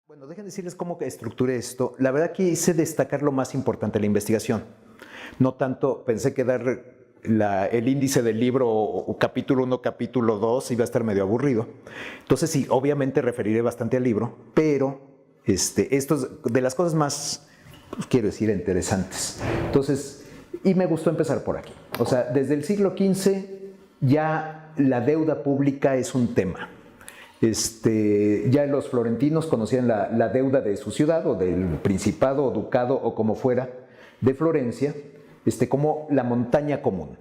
Bueno, déjenme decirles cómo que estructuré esto. La verdad que hice destacar lo más importante de la investigación. No tanto, pensé que dar el índice del libro o capítulo 1, capítulo 2 iba a estar medio aburrido. Entonces sí, obviamente referiré bastante al libro, pero esto es de las cosas más, pues, quiero decir, interesantes. Entonces, y me gustó empezar por aquí. O sea, desde el siglo XV ya la deuda pública es un tema. Ya los florentinos conocían la deuda de su ciudad o del principado o ducado o como fuera de Florencia como la montaña común,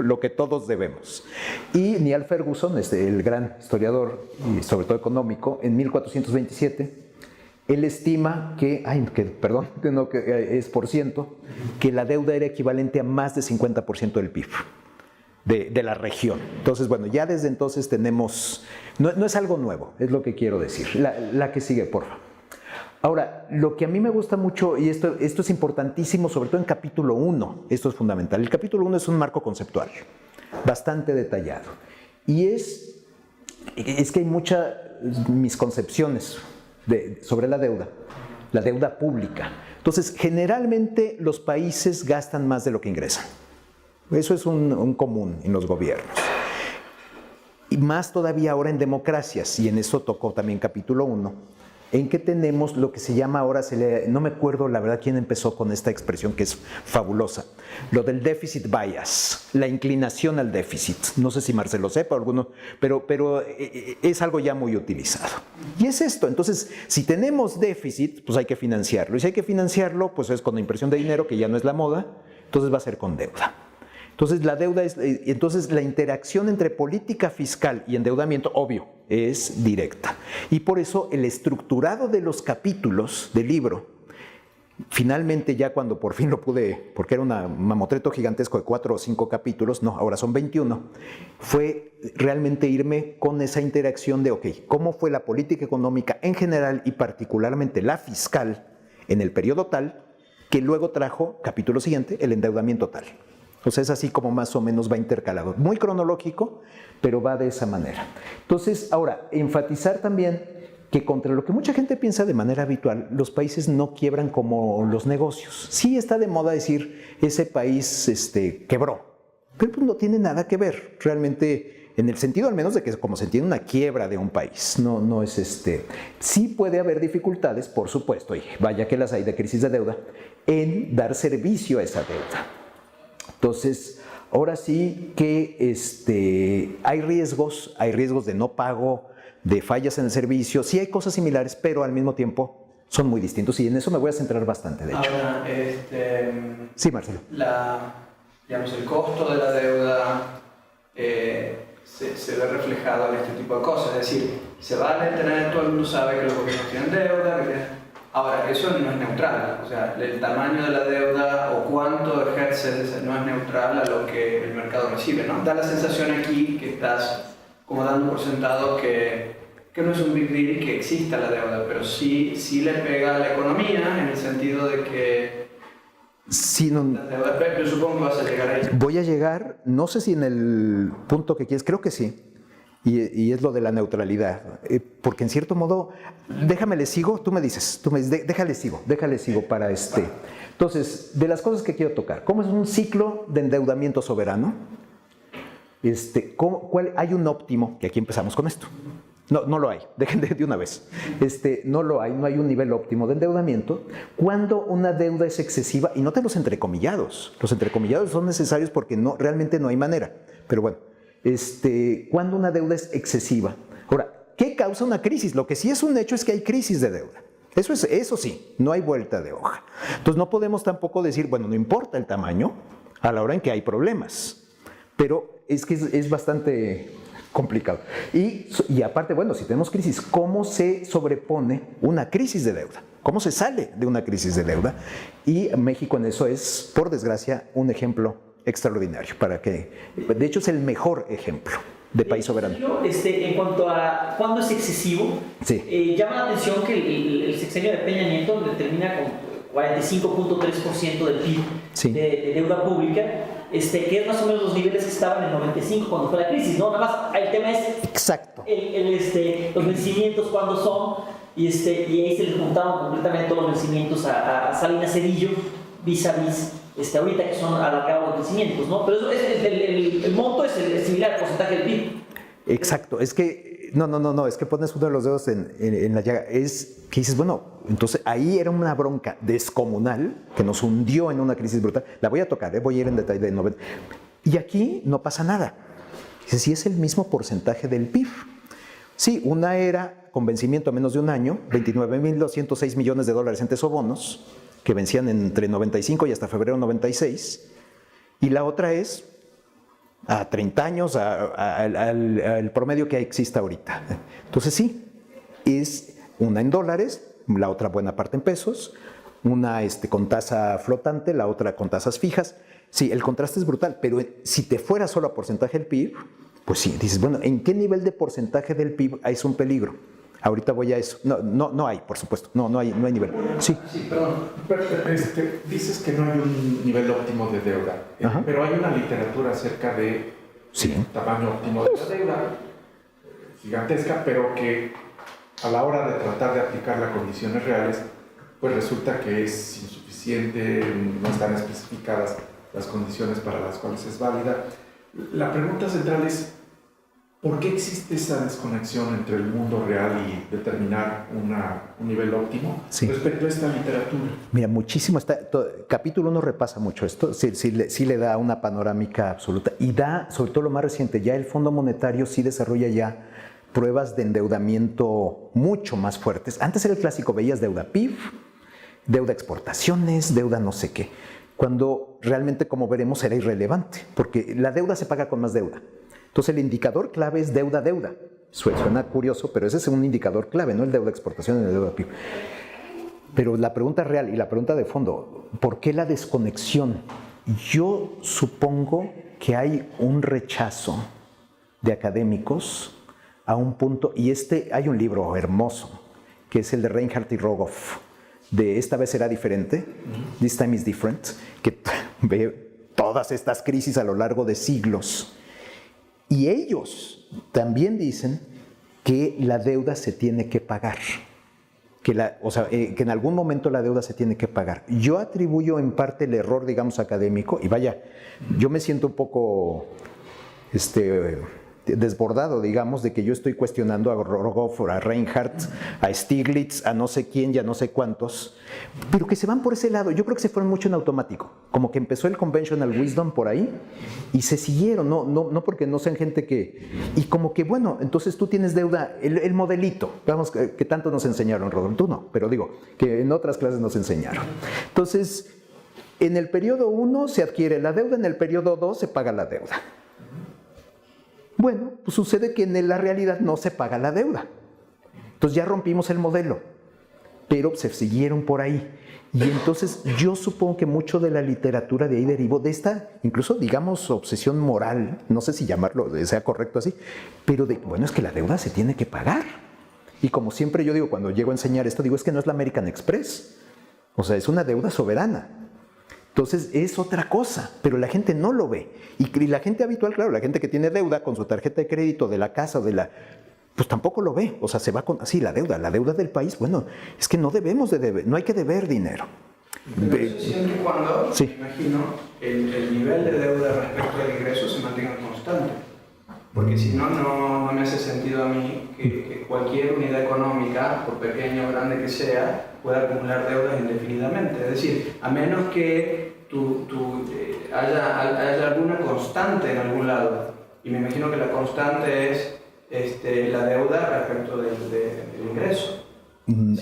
lo que todos debemos. Y Niall Ferguson, el gran historiador y sobre todo económico, en 1427, él estima que es por ciento, que la deuda era equivalente a más de 50% del PIB. De la región. Entonces, bueno, ya desde entonces tenemos, no es algo nuevo, es lo que quiero decir. La que sigue, por favor. Ahora, lo que a mí me gusta mucho, y esto es importantísimo, sobre todo en capítulo 1, esto es fundamental. El capítulo 1 es un marco conceptual, bastante detallado. Y es que hay muchas misconcepciones sobre la deuda pública. Entonces, generalmente los países gastan más de lo que ingresan. Eso es un común en los gobiernos. Y más todavía ahora en democracias, y en eso tocó también capítulo 1, en que tenemos lo que se llama ahora, no me acuerdo la verdad quién empezó con esta expresión que es fabulosa, lo del deficit bias, la inclinación al déficit. No sé si Marcelo sepa o alguno, pero es algo ya muy utilizado. Y es esto, entonces, si tenemos déficit, pues hay que financiarlo. Y si hay que financiarlo, pues es con impresión de dinero, que ya no es la moda, entonces va a ser con deuda. Entonces, la interacción entre política fiscal y endeudamiento, obvio, es directa. Y por eso el estructurado de los capítulos del libro, finalmente ya cuando por fin lo pude, porque era un mamotreto gigantesco de 4 o 5 capítulos, no, ahora son 21, fue realmente irme con esa interacción de, ¿cómo fue la política económica en general y particularmente la fiscal en el periodo tal, que luego trajo, capítulo siguiente, el endeudamiento tal? O sea, es así como más o menos va intercalado. Muy cronológico, pero va de esa manera. Entonces, ahora, enfatizar también que contra lo que mucha gente piensa de manera habitual, los países no quiebran como los negocios. Sí está de moda decir, ese país quebró, pero pues no tiene nada que ver. Realmente, en el sentido al menos de que como se entiende una quiebra de un país, no es Sí puede haber dificultades, por supuesto, y vaya que las hay de crisis de deuda, en dar servicio a esa deuda. Entonces, ahora sí que hay riesgos de no pago, de fallas en el servicio, sí hay cosas similares, pero al mismo tiempo son muy distintos y en eso me voy a centrar bastante, de hecho. Ahora, sí, Marcelo. El costo de la deuda se ve reflejado en este tipo de cosas, es decir, se va a tener, todo el mundo sabe que los gobiernos tienen deuda, Ahora, eso no es neutral, o sea, el tamaño de la deuda o cuánto ejerces no es neutral a lo que el mercado recibe, ¿no? Da la sensación aquí que estás como dando por sentado que no es un big deal que exista la deuda, pero sí le pega a la economía en el sentido de que... Sí, no, la deuda, pero supongo que vas a llegar ahí. Voy a llegar, no sé si en el punto que quieres, creo que sí. Y es lo de la neutralidad, porque en cierto modo, déjame le sigo, tú me dices, déjale sigo para Entonces, de las cosas que quiero tocar, ¿cómo es un ciclo de endeudamiento soberano? Hay un óptimo, que aquí empezamos con esto. No lo hay, dejen de una vez. No hay un nivel óptimo de endeudamiento. Cuando una deuda es excesiva, y noten los entrecomillados son necesarios porque realmente no hay manera, pero bueno. Cuando una deuda es excesiva. Ahora, ¿qué causa una crisis? Lo que sí es un hecho es que hay crisis de deuda. Eso sí, no hay vuelta de hoja. Entonces no podemos tampoco decir, bueno, no importa el tamaño a la hora en que hay problemas. Pero es que es bastante complicado. Y aparte, bueno, si tenemos crisis, ¿cómo se sobrepone una crisis de deuda? ¿Cómo se sale de una crisis de deuda? Y México en eso es, por desgracia, un ejemplo extraordinario, de hecho es el mejor ejemplo de país soberano. En cuanto a cuándo es excesivo, sí. Llama la atención que el sexenio de Peña Nieto determina con 45.3% del PIB sí. de deuda pública, que es más o menos los niveles que estaban en 95 cuando fue la crisis, ¿no? Nada más el tema es exacto. Los vencimientos cuándo son y ahí se les juntaban completamente todos los vencimientos a Salinas Cedillo vis a vis ahorita que son alargados los vencimientos, ¿no? Pero eso el monto es similar al porcentaje del PIB. Exacto, es que, no, es que pones uno de los dedos en la llaga, es que dices, bueno, entonces ahí era una bronca descomunal que nos hundió en una crisis brutal. La voy a tocar, voy a ir en detalle de 90. Y aquí no pasa nada. Dices, sí es el mismo porcentaje del PIB. Sí, una era con vencimiento a menos de un año, 29.206 millones de dólares en tesobonos, que vencían entre 95 y hasta febrero 96, y la otra es a 30 años, al promedio que existe ahorita. Entonces sí, es una en dólares, la otra buena parte en pesos, una con tasa flotante, la otra con tasas fijas. Sí, el contraste es brutal, pero si te fuera solo a porcentaje del PIB, pues sí, dices, bueno, ¿en qué nivel de porcentaje del PIB es un peligro? Ahorita voy a eso. No hay, por supuesto, no hay nivel. Sí. Sí, perdón. Dices que no hay un nivel óptimo de deuda, pero hay una literatura acerca de tamaño óptimo de la deuda, gigantesca, pero que a la hora de tratar de aplicarla a condiciones reales, pues resulta que es insuficiente, no están especificadas las condiciones para las cuales es válida. La pregunta central es, ¿por qué existe esa desconexión entre el mundo real y determinar un nivel óptimo respecto a esta literatura? Mira, muchísimo. Capítulo 1 repasa mucho esto, sí le da una panorámica absoluta y da, sobre todo lo más reciente, ya el Fondo Monetario sí desarrolla ya pruebas de endeudamiento mucho más fuertes. Antes era el clásico, veías deuda PIB, deuda exportaciones, deuda no sé qué, cuando realmente, como veremos, era irrelevante, porque la deuda se paga con más deuda. Entonces el indicador clave es deuda. Suena curioso, pero ese es un indicador clave, no el deuda exportación, el deuda PIB. Pero la pregunta real y la pregunta de fondo, ¿por qué la desconexión? Yo supongo que hay un rechazo de académicos a un punto, y hay un libro hermoso, que es el de Reinhardt y Rogoff, de Esta vez será diferente, This Time is Different, que ve todas estas crisis a lo largo de siglos. Y ellos también dicen que la deuda se tiene que pagar, que en algún momento la deuda se tiene que pagar. Yo atribuyo en parte el error, digamos, académico, y vaya, yo me siento un poco desbordado, digamos, de que yo estoy cuestionando a Rogoff, a Reinhardt, a Stiglitz, a no sé quién y a no sé cuántos, pero que se van por ese lado. Yo creo que se fueron mucho en automático, como que empezó el conventional wisdom por ahí y se siguieron, no porque no sean gente que... Y como que, bueno, entonces tú tienes deuda, el modelito, vamos, que tanto nos enseñaron, Rodolfo, tú no, pero digo, que en otras clases nos enseñaron. Entonces, en el periodo 1 se adquiere la deuda, en el periodo 2 se paga la deuda. Bueno, pues sucede que en la realidad no se paga la deuda. Entonces ya rompimos el modelo, pero se siguieron por ahí. Y entonces yo supongo que mucho de la literatura de ahí derivó de esta, incluso digamos, obsesión moral, no sé si llamarlo, sea correcto así, pero bueno, es que la deuda se tiene que pagar. Y como siempre yo digo, cuando llego a enseñar esto, digo, es que no es la American Express. O sea, es una deuda soberana. Entonces es otra cosa, pero la gente no lo ve. Y la gente habitual, claro, la gente que tiene deuda con su tarjeta de crédito de la casa o pues tampoco lo ve. O sea, se va con, sí, la deuda del país, bueno, es que no debemos de deber, no hay que deber dinero. Pero eso siempre y cuando, sí, me imagino, el nivel de deuda respecto al ingreso se mantenga constante. Porque si no, no me hace sentido a mí que cualquier unidad económica, por pequeña o grande que sea, pueda acumular deudas indefinidamente. Es decir, a menos que haya alguna constante en algún lado. Y me imagino que la constante es la deuda respecto del ingreso.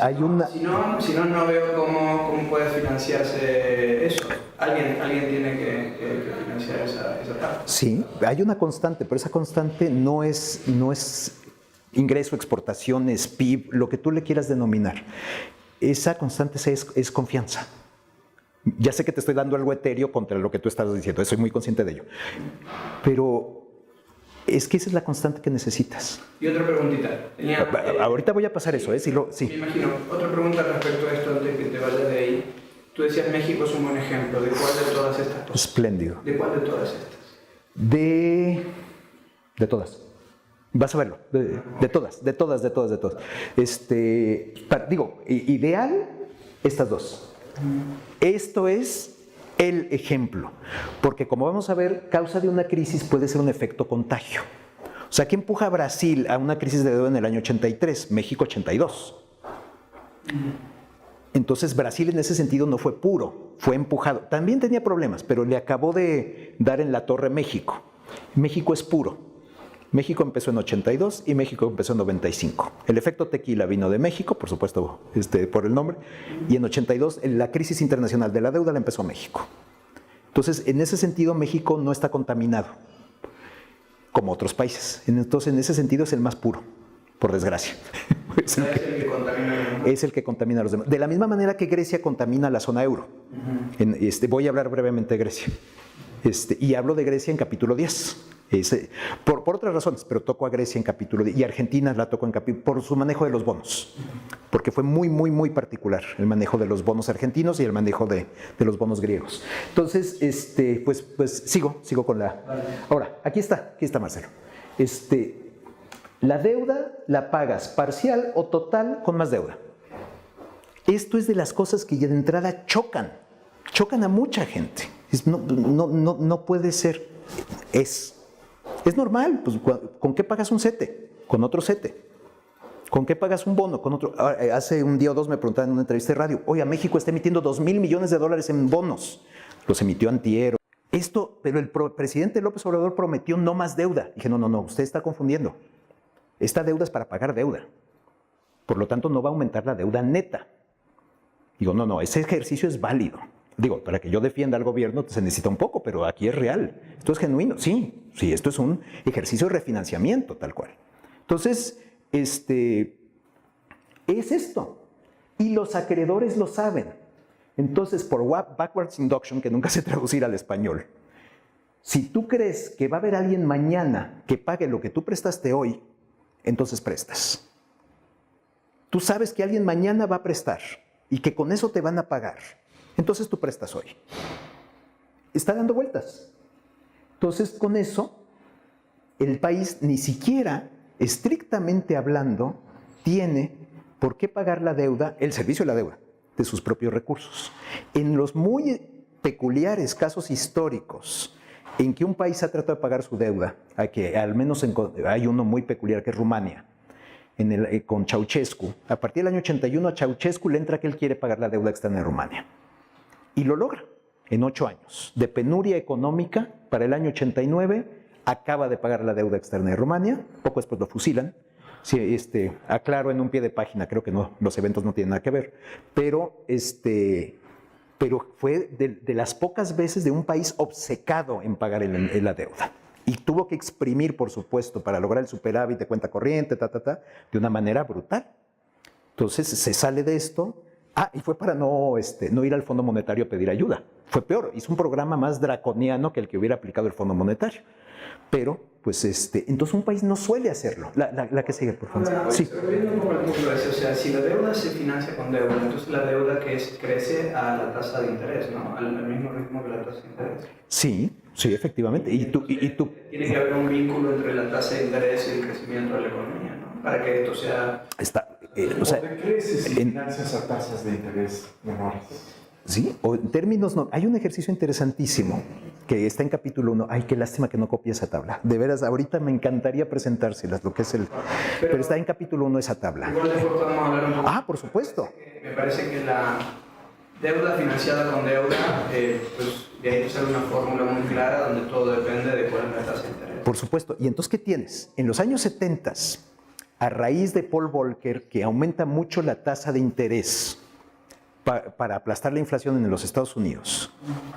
Hay una... Si no veo cómo puede financiarse eso. Alguien tiene que financiar esa parte. Sí, hay una constante, pero esa constante no es ingreso, exportaciones, PIB, lo que tú le quieras denominar. Esa constante es confianza. Ya sé que te estoy dando algo etéreo contra lo que tú estás diciendo, soy muy consciente de ello. Pero es que esa es la constante que necesitas. Y otra preguntita. Ahorita voy a pasar eso, ¿eh? Sí. Me imagino. Otra pregunta respecto a esto antes que te vayas de ahí. Tú decías México es un buen ejemplo. ¿De cuál de todas estas cosas? Espléndido. ¿De cuál de todas estas? De todas. Vas a verlo, de todas. Ideal, estas dos. Esto es el ejemplo, porque como vamos a ver, causa de una crisis puede ser un efecto contagio. O sea, ¿qué empuja a Brasil a una crisis de deuda en el año 83? México 82. Entonces Brasil en ese sentido no fue puro, fue empujado. También tenía problemas, pero le acabó de dar en la torre México. México es puro. México empezó en 82 y México empezó en 95. El efecto tequila vino de México, por supuesto, por el nombre, y en 82 la crisis internacional de la deuda la empezó México. Entonces, en ese sentido, México no está contaminado, como otros países. Entonces, en ese sentido es el más puro, por desgracia. Es el que contamina a los demás. De la misma manera que Grecia contamina la zona euro. Voy a hablar brevemente de Grecia. Y hablo de Grecia en capítulo 10. Por otras razones, pero toco a Grecia en capítulo 10 y Argentina la toco en capítulo por su manejo de los bonos, porque fue muy particular el manejo de los bonos argentinos y el manejo de los bonos griegos. Entonces, pues sigo con la... Ahora, aquí está Marcelo. La deuda la pagas parcial o total con más deuda. Esto es de las cosas que ya de entrada chocan a mucha gente. No puede ser. Es normal. Pues, ¿con qué pagas un CETE? Con otro CETE. ¿Con qué pagas un bono? Con otro. Hace un día o dos me preguntaban en una entrevista de radio, oye, México está emitiendo $2,000 millones en bonos. Los emitió antier. Pero el presidente López Obrador prometió no más deuda. Dije, no, usted está confundiendo. Esta deuda es para pagar deuda. Por lo tanto, no va a aumentar la deuda neta. Digo, no, ese ejercicio es válido. Digo, para que yo defienda al gobierno se necesita un poco, pero aquí es real. Esto es genuino. Sí, esto es un ejercicio de refinanciamiento, tal cual. Entonces, es esto. Y los acreedores lo saben. Entonces, por backwards induction, que nunca sé traducir al español, si tú crees que va a haber alguien mañana que pague lo que tú prestaste hoy, entonces prestas. Tú sabes que alguien mañana va a prestar y que con eso te van a pagar. Entonces tú prestas hoy. Está dando vueltas. Entonces, con eso, el país ni siquiera, estrictamente hablando, tiene por qué pagar la deuda, el servicio de la deuda, de sus propios recursos. En los muy peculiares casos históricos en que un país ha tratado de pagar su deuda, que al menos hay uno muy peculiar que es Rumania, con Ceausescu. A partir del año 81 a Ceausescu le entra que él quiere pagar la deuda externa de Rumania. Y lo logra en 8 años. De penuria económica, para el año 89, acaba de pagar la deuda externa de Rumania, poco después lo fusilan. Sí, aclaro en un pie de página, creo que no, los eventos no tienen nada que ver, pero fue de las pocas veces de un país obcecado en pagar la deuda. Y tuvo que exprimir, por supuesto, para lograr el superávit de cuenta corriente, de una manera brutal. Entonces se sale de esto. Y fue para no ir al Fondo Monetario a pedir ayuda. Fue peor, hizo un programa más draconiano que el que hubiera aplicado el Fondo Monetario. Pero, pues, entonces un país no suele hacerlo. La que sigue, por favor. Sí. Volviendo un poco al punto ese, o sea, si la deuda se financia con deuda, entonces la deuda crece a la tasa de interés, ¿no? Al mismo ritmo que la tasa de interés. Sí, efectivamente. Y tú... Tiene que haber un vínculo entre la tasa de interés y el crecimiento de la economía, ¿no? Para que esto sea... ¿Por qué creces si financias a tasas de interés menores? Sí, o en términos... Hay un ejercicio interesantísimo que está en capítulo 1. Ay, qué lástima que no copié esa tabla. De veras, ahorita me encantaría presentárselas, lo que es pero está en capítulo 1 esa tabla. Igual después podemos hablar un poco. Por supuesto. Me parece que la deuda financiada con deuda, pues de ahí sale una fórmula muy clara donde todo depende de cuál es la tasa de interés. Por supuesto. Y entonces, ¿qué tienes? En los años 70, a raíz de Paul Volcker, que aumenta mucho la tasa de interés para aplastar la inflación en los Estados Unidos,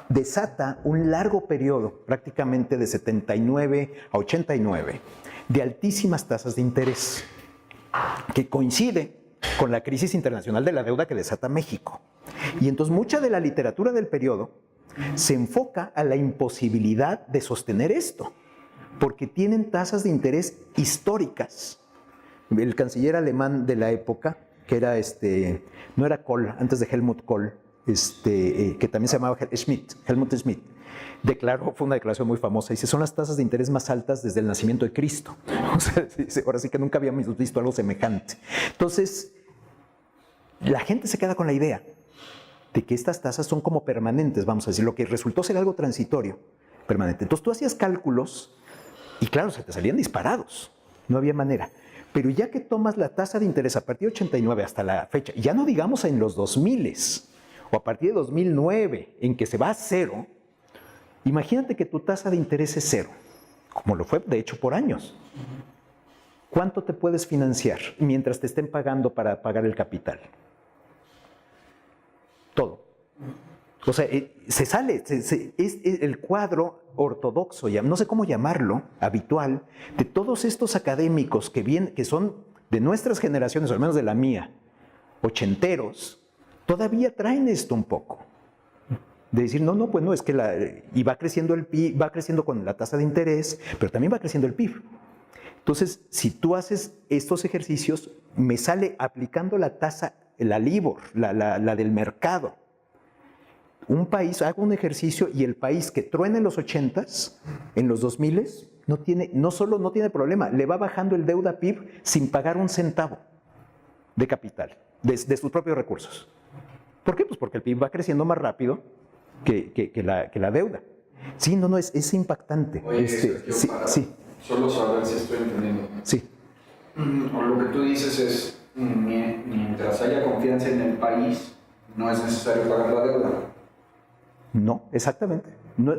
desata un largo periodo, prácticamente de 79 a 89, de altísimas tasas de interés, que coincide con la crisis internacional de la deuda que desata México. Y entonces mucha de la literatura del periodo se enfoca a la imposibilidad de sostener esto, porque tienen tasas de interés históricas. El canciller alemán de la época, que era no era Kohl, antes de Helmut Kohl, que también se llamaba Helmut Schmidt, fue una declaración muy famosa, dice, son las tasas de interés más altas desde el nacimiento de Cristo. O sea, dice, ahora sí que nunca habíamos visto algo semejante. Entonces, la gente se queda con la idea de que estas tasas son como permanentes, vamos a decir, lo que resultó ser algo transitorio, permanente. Entonces tú hacías cálculos y claro, se te salían disparados, no había manera. Pero ya que tomas la tasa de interés a partir de 89 hasta la fecha, ya no digamos en los 2000 o a partir de 2009, en que se va a cero, imagínate que tu tasa de interés es cero, como lo fue de hecho por años. ¿Cuánto te puedes financiar mientras te estén pagando para pagar el capital? Todo. O sea, se sale, es el cuadro ortodoxo, no sé cómo llamarlo, habitual, de todos estos académicos que son de nuestras generaciones, o al menos de la mía, ochenteros, todavía traen esto un poco. De decir, no, pues no, es que y va creciendo el PIB, va creciendo con la tasa de interés, pero también va creciendo el PIB. Entonces, si tú haces estos ejercicios, me sale aplicando la tasa, la LIBOR, la del mercado. Un país, hago un ejercicio y el país que truena en los 80s, en los 2000s, no solo no tiene problema, le va bajando el deuda PIB sin pagar un centavo de capital, de sus propios recursos. ¿Por qué? Pues porque el PIB va creciendo más rápido que la deuda. Sí, es impactante. Oye, sí. Solo saber si estoy entendiendo. Sí. O lo que tú dices es, mientras haya confianza en el país, no es necesario pagar la deuda. No, exactamente. No,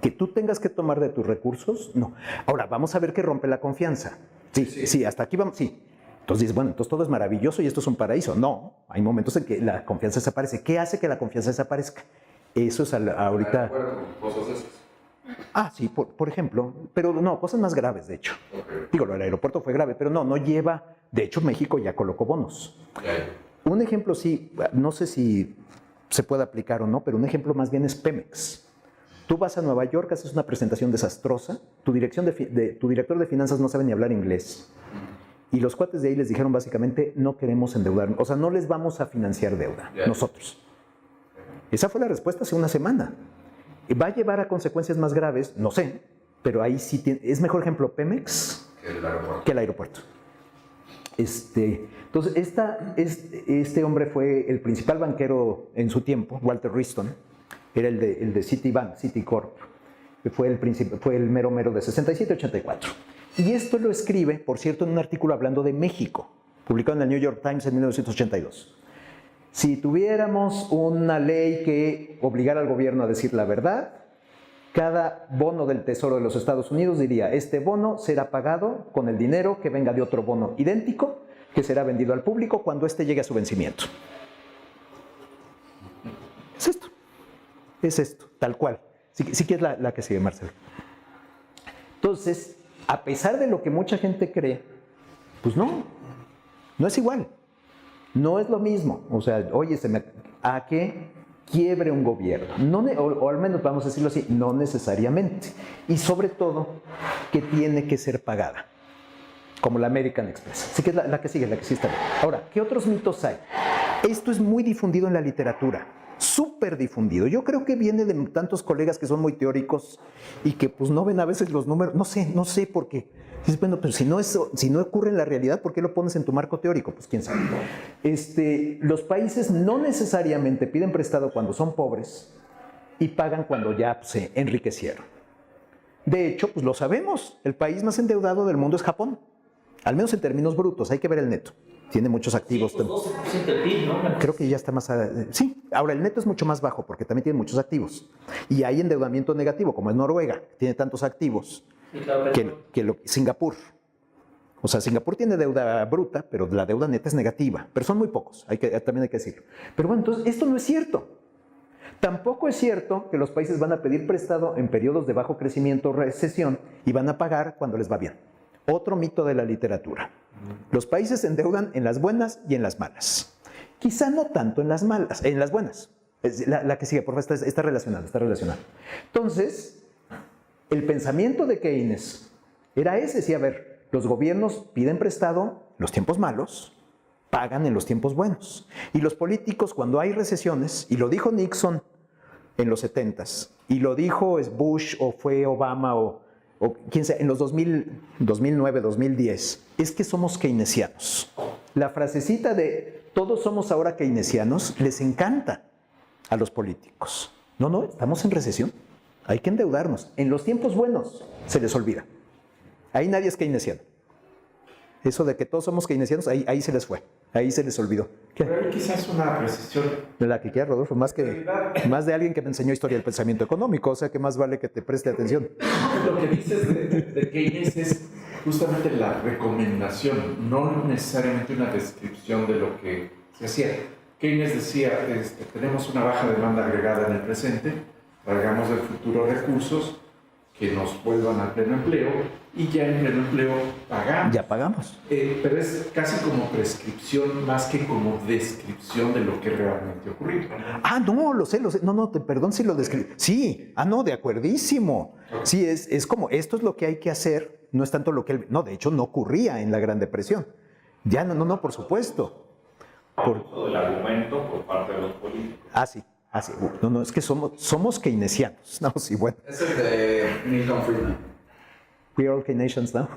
que tú tengas que tomar de tus recursos, no. Ahora, vamos a ver qué rompe la confianza. Sí, hasta aquí vamos, sí. Entonces dices, bueno, entonces todo es maravilloso y esto es un paraíso. No, hay momentos en que la confianza desaparece. ¿Qué hace que la confianza desaparezca? Eso es ahorita... Acuerdo, cosas esas. Sí, por ejemplo, pero no, cosas más graves, de hecho. Okay. Digo, lo del aeropuerto fue grave, pero no lleva... De hecho, México ya colocó bonos. Okay. Un ejemplo, sí, no sé si se puede aplicar o no, pero un ejemplo más bien es Pemex. Tú vas a Nueva York, haces una presentación desastrosa, tu director de finanzas no sabe ni hablar inglés. Y los cuates de ahí les dijeron básicamente, no queremos endeudarnos, o sea, no les vamos a financiar deuda, nosotros. Esa fue la respuesta hace una semana. ¿Va a llevar a consecuencias más graves? No sé, pero ahí sí es mejor ejemplo Pemex que el aeropuerto. Entonces, este hombre fue el principal banquero en su tiempo, Walter Wriston, era el de Citibank, Citicorp, fue el mero de 67-84. Y esto lo escribe, por cierto, en un artículo hablando de México, publicado en el New York Times en 1982. Si tuviéramos una ley que obligara al gobierno a decir la verdad, cada bono del Tesoro de los Estados Unidos diría, este bono será pagado con el dinero que venga de otro bono idéntico, que será vendido al público cuando éste llegue a su vencimiento. Es esto, tal cual. Sí que es la que sigue, Marcelo. Entonces, a pesar de lo que mucha gente cree, pues no es igual. No es lo mismo. O sea, oye, a que quiebre un gobierno. O al menos, vamos a decirlo así, no necesariamente. Y sobre todo, que tiene que ser pagada. Como la American Express. Así que es la que sigue, la que sí está bien. Ahora, ¿qué otros mitos hay? Esto es muy difundido en la literatura. Súper difundido. Yo creo que viene de tantos colegas que son muy teóricos y que pues no ven a veces los números. No sé por qué. Dices, bueno, pero si no ocurre en la realidad, ¿por qué lo pones en tu marco teórico? Pues quién sabe. Los países no necesariamente piden prestado cuando son pobres y pagan cuando ya se enriquecieron. De hecho, pues lo sabemos. El país más endeudado del mundo es Japón. Al menos en términos brutos, hay que ver el neto. Tiene muchos activos. Sí, pues 12% del PIB, ¿no? Creo que ya está más... Sí, ahora el neto es mucho más bajo porque también tiene muchos activos. Y hay endeudamiento negativo, como es Noruega, tiene tantos activos, Sí, claro, Singapur. O sea, Singapur tiene deuda bruta, pero la deuda neta es negativa. Pero son muy pocos, también hay que decirlo. Pero bueno, entonces esto no es cierto. Tampoco es cierto que los países van a pedir prestado en periodos de bajo crecimiento o recesión y van a pagar cuando les va bien. Otro mito de la literatura. Los países se endeudan en las buenas y en las malas. Quizá no tanto en las malas, en las buenas. La que sigue, por favor, está relacionada. Entonces, el pensamiento de Keynes era ese, sí, a ver, los gobiernos piden prestado en los tiempos malos pagan en los tiempos buenos. Y los políticos, cuando hay recesiones, y lo dijo Nixon en los 70s, y lo dijo Bush o fue Obama o quién sea, en los 2009, 2010, es que somos keynesianos. La frasecita de todos somos ahora keynesianos les encanta a los políticos. No, estamos en recesión. Hay que endeudarnos. En los tiempos buenos se les olvida. Ahí nadie es keynesiano. Eso de que todos somos keynesianos, ahí se les fue. Ahí se les olvidó. ¿Qué? Pero hay quizás una precisión. De la que quiera, Rodolfo, más de alguien que me enseñó historia del pensamiento económico, o sea que más vale que te preste atención. Lo que dices de Keynes es justamente la recomendación, no necesariamente una descripción de lo que se hacía. Keynes decía, tenemos una baja demanda agregada en el presente, traigamos del futuro recursos que nos vuelvan al pleno empleo y ya en pleno empleo pagamos. Ya pagamos. Pero es casi como prescripción más que como descripción de lo que realmente ocurrió. No, lo sé. No, perdón si lo describí. Sí, no, de acuerdísimo. Okay. Sí, es como, esto es lo que hay que hacer, no es tanto lo que él... No, de hecho no ocurría en la Gran Depresión. Ya, no, por supuesto. Del argumento por parte de los políticos. Sí. No, es que somos keynesianos. No, sí, bueno. Ese es de Milton Friedman. We are all Keynesians now.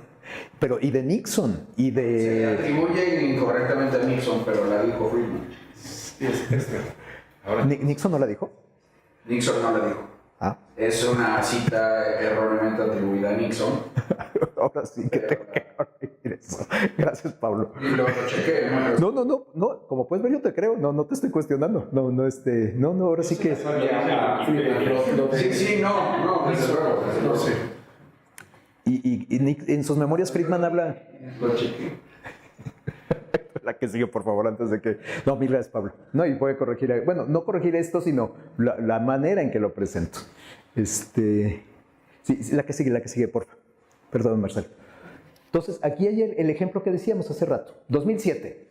Pero, y de Nixon, y de... Se atribuye incorrectamente a Nixon, pero la dijo Friedman. Sí, Ahora, ¿Nixon no la dijo? Nixon no la dijo. Es una cita erróneamente atribuida a Nixon. Ahora sí que tengo que corregir eso. Gracias, Pablo. Y lo chequé. No, como puedes ver yo te creo, no te estoy cuestionando. No, ahora sí que... Sí, no, sé. Y en sus memorias Friedman habla... Lo chequé. La que sigue, por favor, antes de que... No, mil gracias, Pablo. No, y voy a corregir... Bueno, no corregir esto, sino la manera en que lo presento. Sí, la que sigue, por favor. Perdón, Marcelo. Entonces, aquí hay el ejemplo que decíamos hace rato. 2007.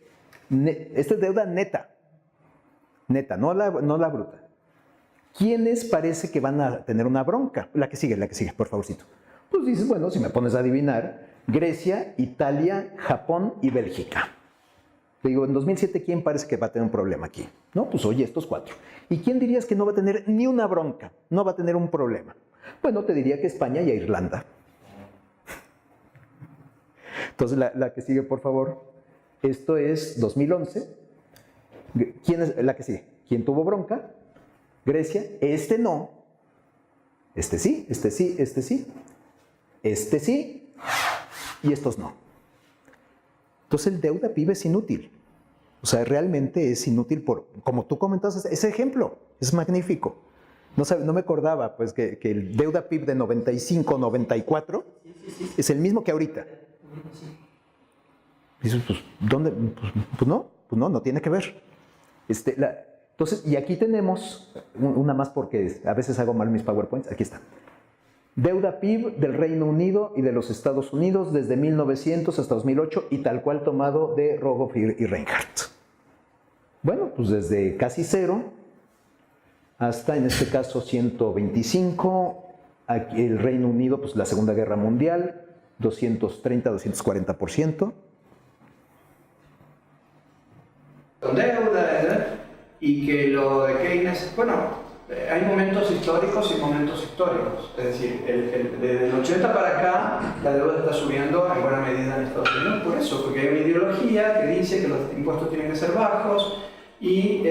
Esta es deuda neta. Neta, no la bruta. ¿Quiénes parece que van a tener una bronca? La que sigue, por favorcito. Pues dices, bueno, si me pones a adivinar, Grecia, Italia, Japón y Bélgica. Te digo, en 2007, ¿quién parece que va a tener un problema aquí? No, pues oye, estos 4. ¿Y quién dirías que no va a tener ni una bronca? No va a tener un problema. Bueno, te diría que España y Irlanda. Entonces, la que sigue, por favor. Esto es 2011. ¿Quién es la que sigue? ¿Quién tuvo bronca? Grecia. Este no. Este sí. Y estos no. Entonces el deuda PIB es inútil. O sea, realmente es inútil como tú comentas, ese ejemplo es magnífico. No me acordaba pues que el deuda PIB de 95, 94 es el mismo que ahorita. Dices, pues, ¿dónde? Pues no tiene que ver. Entonces, y aquí tenemos una más porque a veces hago mal mis PowerPoints. Aquí está. Deuda PIB del Reino Unido y de los Estados Unidos desde 1900 hasta 2008 y tal cual tomado de Rogoff y Reinhardt. Bueno, pues desde casi cero hasta en este caso 125, aquí el Reino Unido, pues la Segunda Guerra Mundial, 230, 240%. Con deuda, y que lo de Keynes, bueno, hay momentos históricos y momentos históricos. Es decir, desde el 80 para acá, la deuda está subiendo en buena medida en Estados Unidos. Por eso, porque hay una ideología que dice que los impuestos tienen que ser bajos y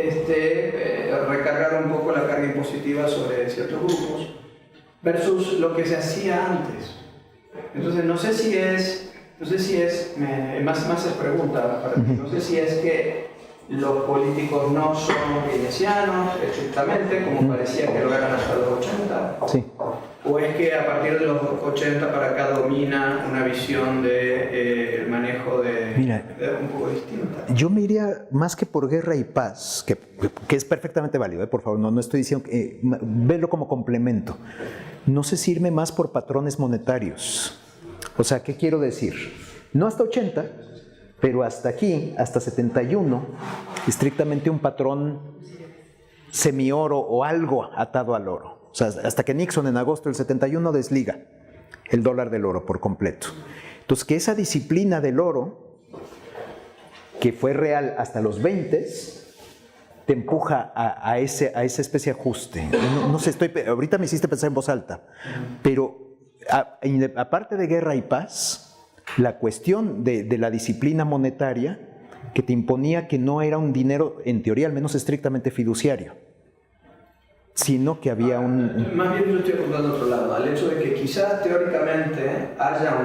recargar un poco la carga impositiva sobre ciertos grupos, versus lo que se hacía antes. Entonces, no sé si es más es pregunta para ti, no sé si es que los políticos no son keynesianos, estrictamente, como parecía que lo eran hasta los 80. Sí. ¿O es que a partir de los 80 para acá domina una visión de manejo de un poco distinta? Yo me iría más que por guerra y paz, que es perfectamente válido, por favor, no estoy diciendo que... velo como complemento. No sé si irme más por patrones monetarios. O sea, ¿qué quiero decir? No hasta 80, pero hasta aquí, hasta 71, estrictamente un patrón semi-oro o algo atado al oro. O sea, hasta que Nixon en agosto del 71 desliga el dólar del oro por completo. Entonces, que esa disciplina del oro que fue real hasta los 20, te empuja a esa especie de ajuste. No sé, ahorita me hiciste pensar en voz alta, pero aparte de guerra y paz, la cuestión de la disciplina monetaria que te imponía que no era un dinero, en teoría al menos estrictamente fiduciario, sino que había Más bien yo estoy apuntando a otro lado, al hecho de que quizás teóricamente haya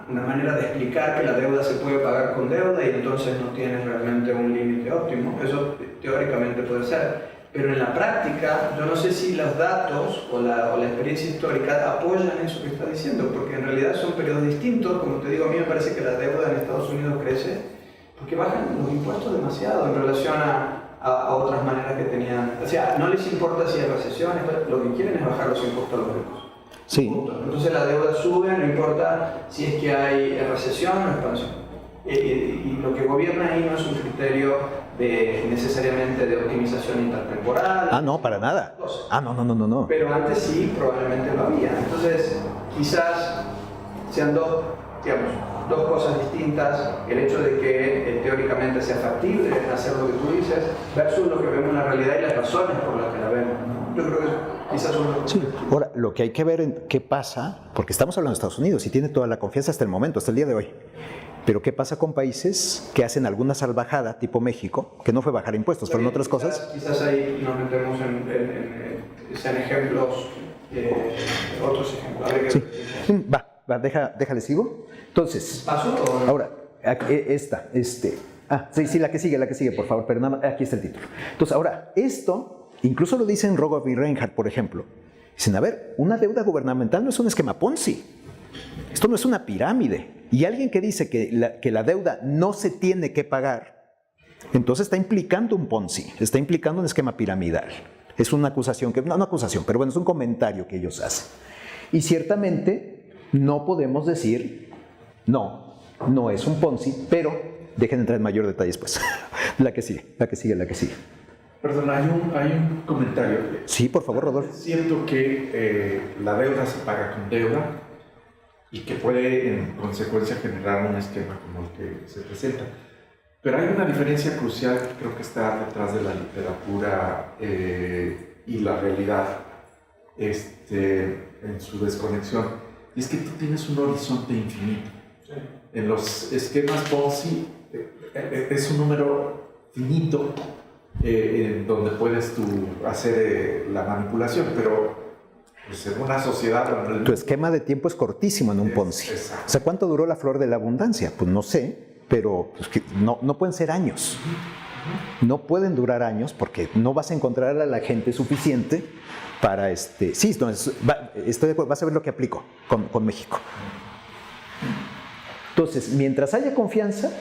una manera de explicar que la deuda se puede pagar con deuda y entonces no tienes realmente un límite óptimo. Eso teóricamente puede ser. Pero en la práctica, yo no sé si los datos o la experiencia histórica apoyan eso que está diciendo, porque en realidad son periodos distintos. Como te digo, a mí me parece que la deuda en Estados Unidos crece porque bajan los impuestos demasiado en relación a otras maneras que tenían. O sea, no les importa si hay recesión, lo que quieren es bajar los impuestos a los ricos. Sí. Entonces la deuda sube, no importa si es que hay recesión o expansión. Y lo que gobierna ahí no es un criterio necesariamente de optimización intertemporal. Ah, no, para nada. No. Pero antes sí, probablemente lo había. Entonces, quizás sean dos cosas distintas. El hecho de que teóricamente sea factible hacer lo que tú dices, versus lo que vemos en la realidad y las razones por las que la vemos, ¿no? Yo creo que quizás son... Sí. Ahora, lo que hay que ver en qué pasa, porque estamos hablando de Estados Unidos y tiene toda la confianza hasta el momento, hasta el día de hoy. Pero ¿qué pasa con países que hacen alguna salvajada, tipo México, que no fue bajar impuestos, fueron otras cosas? Quizás ahí nos metemos en ejemplos, otros ejemplos. A ver, sí. Déjale, sigo. Entonces, ¿paso o no? Ahora, sí, la que sigue, por favor, pero nada más, aquí está el título. Entonces, ahora, esto, incluso lo dicen Rogoff y Reinhardt, por ejemplo. Dicen, a ver, una deuda gubernamental no es un esquema Ponzi. Esto no es una pirámide. Y alguien que dice que la deuda no se tiene que pagar, entonces está implicando un Ponzi, está implicando un esquema piramidal. Es una acusación, no acusación, pero bueno, es un comentario que ellos hacen. Y ciertamente no podemos decir, no es un Ponzi, pero dejen entrar en mayor detalle después. La que sigue. Perdón, hay un comentario. Sí, por favor, Rodolfo. Siento que la deuda se paga con deuda y que puede en consecuencia generar un esquema como el que se presenta. Pero hay una diferencia crucial que creo que está detrás de la literatura y la realidad en su desconexión. Y es que tú tienes un horizonte infinito. Sí. En los esquemas Ponzi es un número finito en donde puedes tú hacer la manipulación, pero pues en una sociedad... Tu esquema de tiempo es cortísimo en un Ponzi. Exacto. O sea, ¿cuánto duró la flor de la abundancia? Pues no sé, pero pues, no pueden ser años. No pueden durar años porque no vas a encontrar a la gente suficiente para Sí, no, estoy de acuerdo, vas a ver lo que aplico con México. Entonces, mientras haya confianza,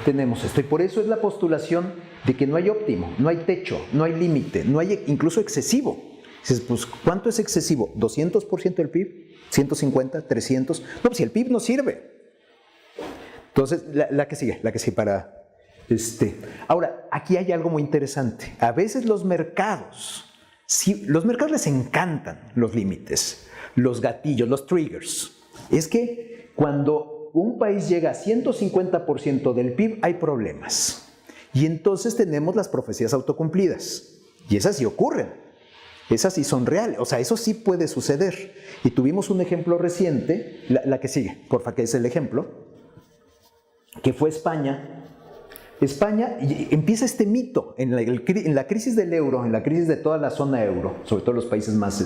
tenemos esto. Y por eso es la postulación de que no hay óptimo, no hay techo, no hay límite, no hay incluso excesivo. Dices, pues, ¿cuánto es excesivo? ¿200% del PIB? ¿150? ¿300? No, pues si el PIB no sirve. Entonces, la que sigue para... Ahora, aquí hay algo muy interesante. A veces los mercados les encantan los límites, los gatillos, los triggers. Es que cuando un país llega a 150% del PIB hay problemas. Y entonces tenemos las profecías autocumplidas. Y esas sí ocurren. Esas sí son reales, o sea, eso sí puede suceder. Y tuvimos un ejemplo reciente, la que sigue, porfa, que es el ejemplo, que fue España. España, empieza este mito en la crisis del euro, en la crisis de toda la zona euro, sobre todo los países más,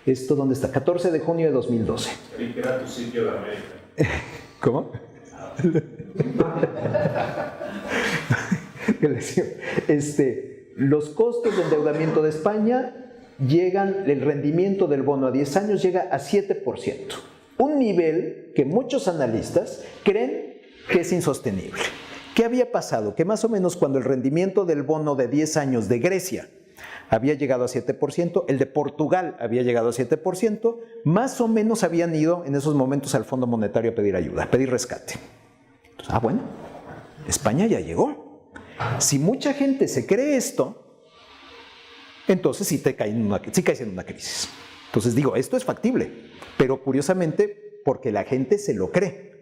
¿esto dónde está? 14 de junio de 2012. Creí que era tu sitio de América. ¿Cómo? Los costos de endeudamiento de España el rendimiento del bono a 10 años llega a 7%. Un nivel que muchos analistas creen que es insostenible. ¿Qué había pasado? Que más o menos cuando el rendimiento del bono de 10 años de Grecia había llegado a 7%, el de Portugal había llegado a 7%, más o menos habían ido en esos momentos al Fondo Monetario a pedir ayuda, a pedir rescate. Entonces, bueno, España ya llegó. Si mucha gente se cree esto, entonces sí caes en una crisis. Entonces digo, esto es factible, pero curiosamente porque la gente se lo cree.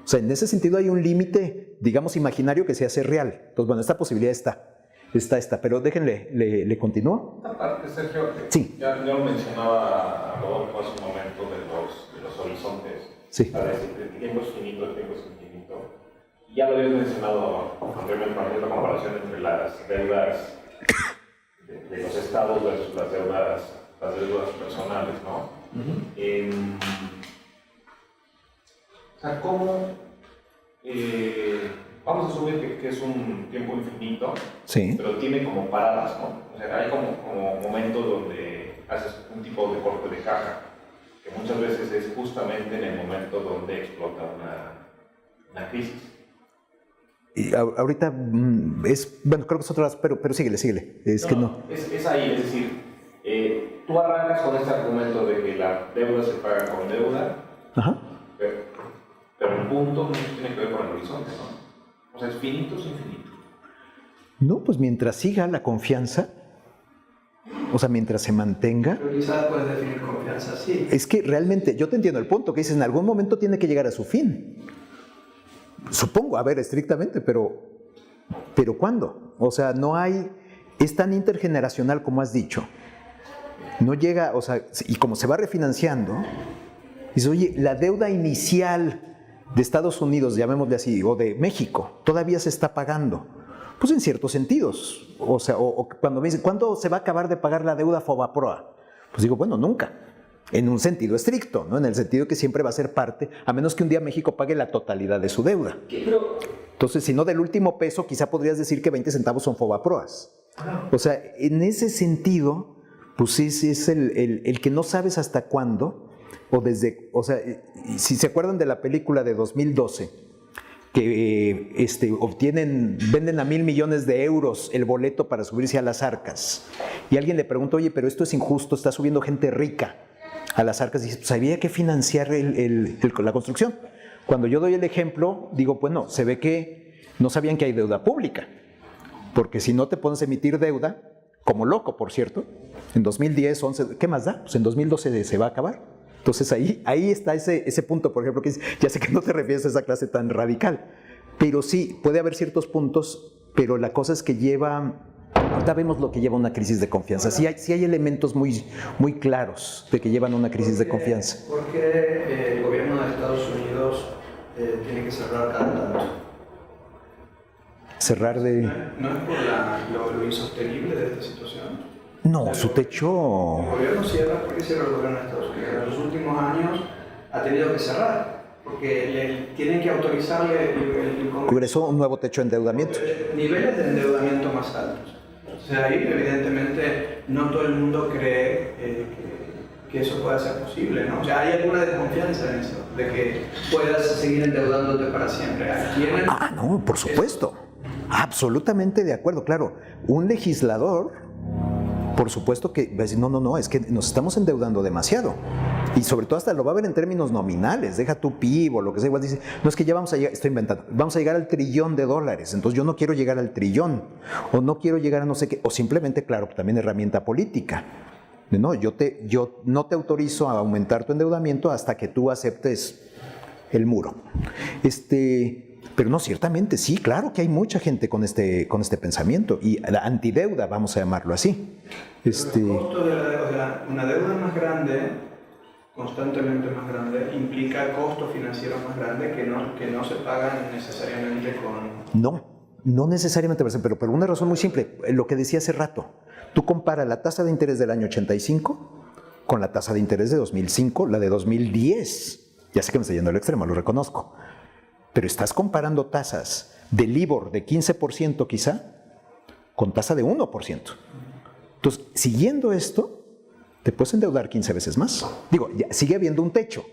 O sea, en ese sentido hay un límite, digamos, imaginario que se hace real. Entonces, bueno, esta posibilidad está, pero déjenle, le continúo. Aparte, Sergio, Sí. ya lo mencionaba Rodolfo hace un momento de los horizontes. Sí. Para decir, el tiempo es finito, el tiempo es infinito. Ya lo habías mencionado anteriormente, para hacer la comparación entre las deudas de los estados versus las deudas personales, ¿no? O sea, ¿cómo vamos a asumir que es un tiempo infinito, Sí. pero tiene como paradas, ¿no? O sea, hay como momentos donde haces un tipo de corte de caja, que muchas veces es justamente en el momento donde explota una crisis. Y ahorita bueno, creo que es otra, pero síguele. Es que no. Es ahí, es decir, tú arrancas con este argumento de que la deuda se paga con deuda, Ajá. pero el punto no tiene que ver con el horizonte, ¿no? O sea, es finito, es infinito. No, pues mientras siga la confianza, o sea, mientras se mantenga. Pero quizás puedes definir confianza así. Es que realmente, yo te entiendo el punto, que dices, en algún momento tiene que llegar a su fin. Supongo, a ver, estrictamente, pero ¿cuándo? O sea, no hay, es tan intergeneracional como has dicho. No llega, o sea, y como se va refinanciando, dices, oye, la deuda inicial de Estados Unidos, llamémosle así, o de México, todavía se está pagando. Pues en ciertos sentidos. O sea, o cuando me dicen, ¿cuándo se va a acabar de pagar la deuda Fobaproa? Pues digo, bueno, nunca. En un sentido estricto, ¿no? En el sentido que siempre va a ser parte, a menos que un día México pague la totalidad de su deuda. Entonces, si no del último peso, quizá podrías decir que 20 centavos son Fobaproas. O sea, en ese sentido, pues es el que no sabes hasta cuándo, o sea, si se acuerdan de la película de 2012, que venden a 1,000 millones de euros el boleto para subirse a las arcas, y alguien le pregunta, oye, pero esto es injusto, está subiendo gente rica a las arcas, y dice, pues había que financiar la construcción. Cuando yo doy el ejemplo, digo, bueno, se ve que no sabían que hay deuda pública, porque si no te pones a emitir deuda, como loco, por cierto, en 2010, 11, ¿qué más da? Pues en 2012 se va a acabar. Entonces ahí está ese punto, por ejemplo, que ya sé que no te refieres a esa clase tan radical, pero sí, puede haber ciertos puntos, pero la cosa es que ahorita vemos lo que lleva a una crisis de confianza. Sí hay elementos muy, muy claros de que llevan a una crisis de confianza. ¿Por qué el gobierno de Estados Unidos tiene que cerrar cada tanto? Cerrar de... ¿No es por lo insostenible de esta situación? No, su techo... El gobierno cierra, ¿por qué cierra el gobierno de Estados Unidos? En los últimos años ha tenido que cerrar, porque tienen que autorizarle el Congreso un nuevo techo de endeudamiento. Niveles de endeudamiento más altos. O sea, ahí evidentemente no todo el mundo cree que eso pueda ser posible, ¿no? O sea, hay alguna desconfianza en eso, de que puedas seguir endeudándote para siempre. No, por supuesto. Absolutamente de acuerdo, claro. Un legislador, por supuesto que va a decir, no, es que nos estamos endeudando demasiado. Y sobre todo hasta lo va a ver en términos nominales, deja tu PIB o lo que sea, igual dice, no es que ya vamos a llegar, estoy inventando, vamos a llegar al trillón de dólares, entonces yo no quiero llegar al trillón, o no quiero llegar a no sé qué, o simplemente, claro, también herramienta política. No, yo no te autorizo a aumentar tu endeudamiento hasta que tú aceptes el muro. Pero no, ciertamente, sí, claro que hay mucha gente con este pensamiento, y la antideuda, vamos a llamarlo así. El costo de la deuda, una deuda más grande, constantemente más grande, implica costos financieros más grandes que no se pagan necesariamente con... No necesariamente, pero por una razón muy simple, lo que decía hace rato. Tú comparas la tasa de interés del año 85 con la tasa de interés de 2005, la de 2010. Ya sé que me estoy yendo al extremo, lo reconozco. Pero estás comparando tasas de LIBOR de 15% quizá con tasa de 1%. Entonces, siguiendo esto, te puedes endeudar 15 veces más. Digo, ya sigue habiendo un techo,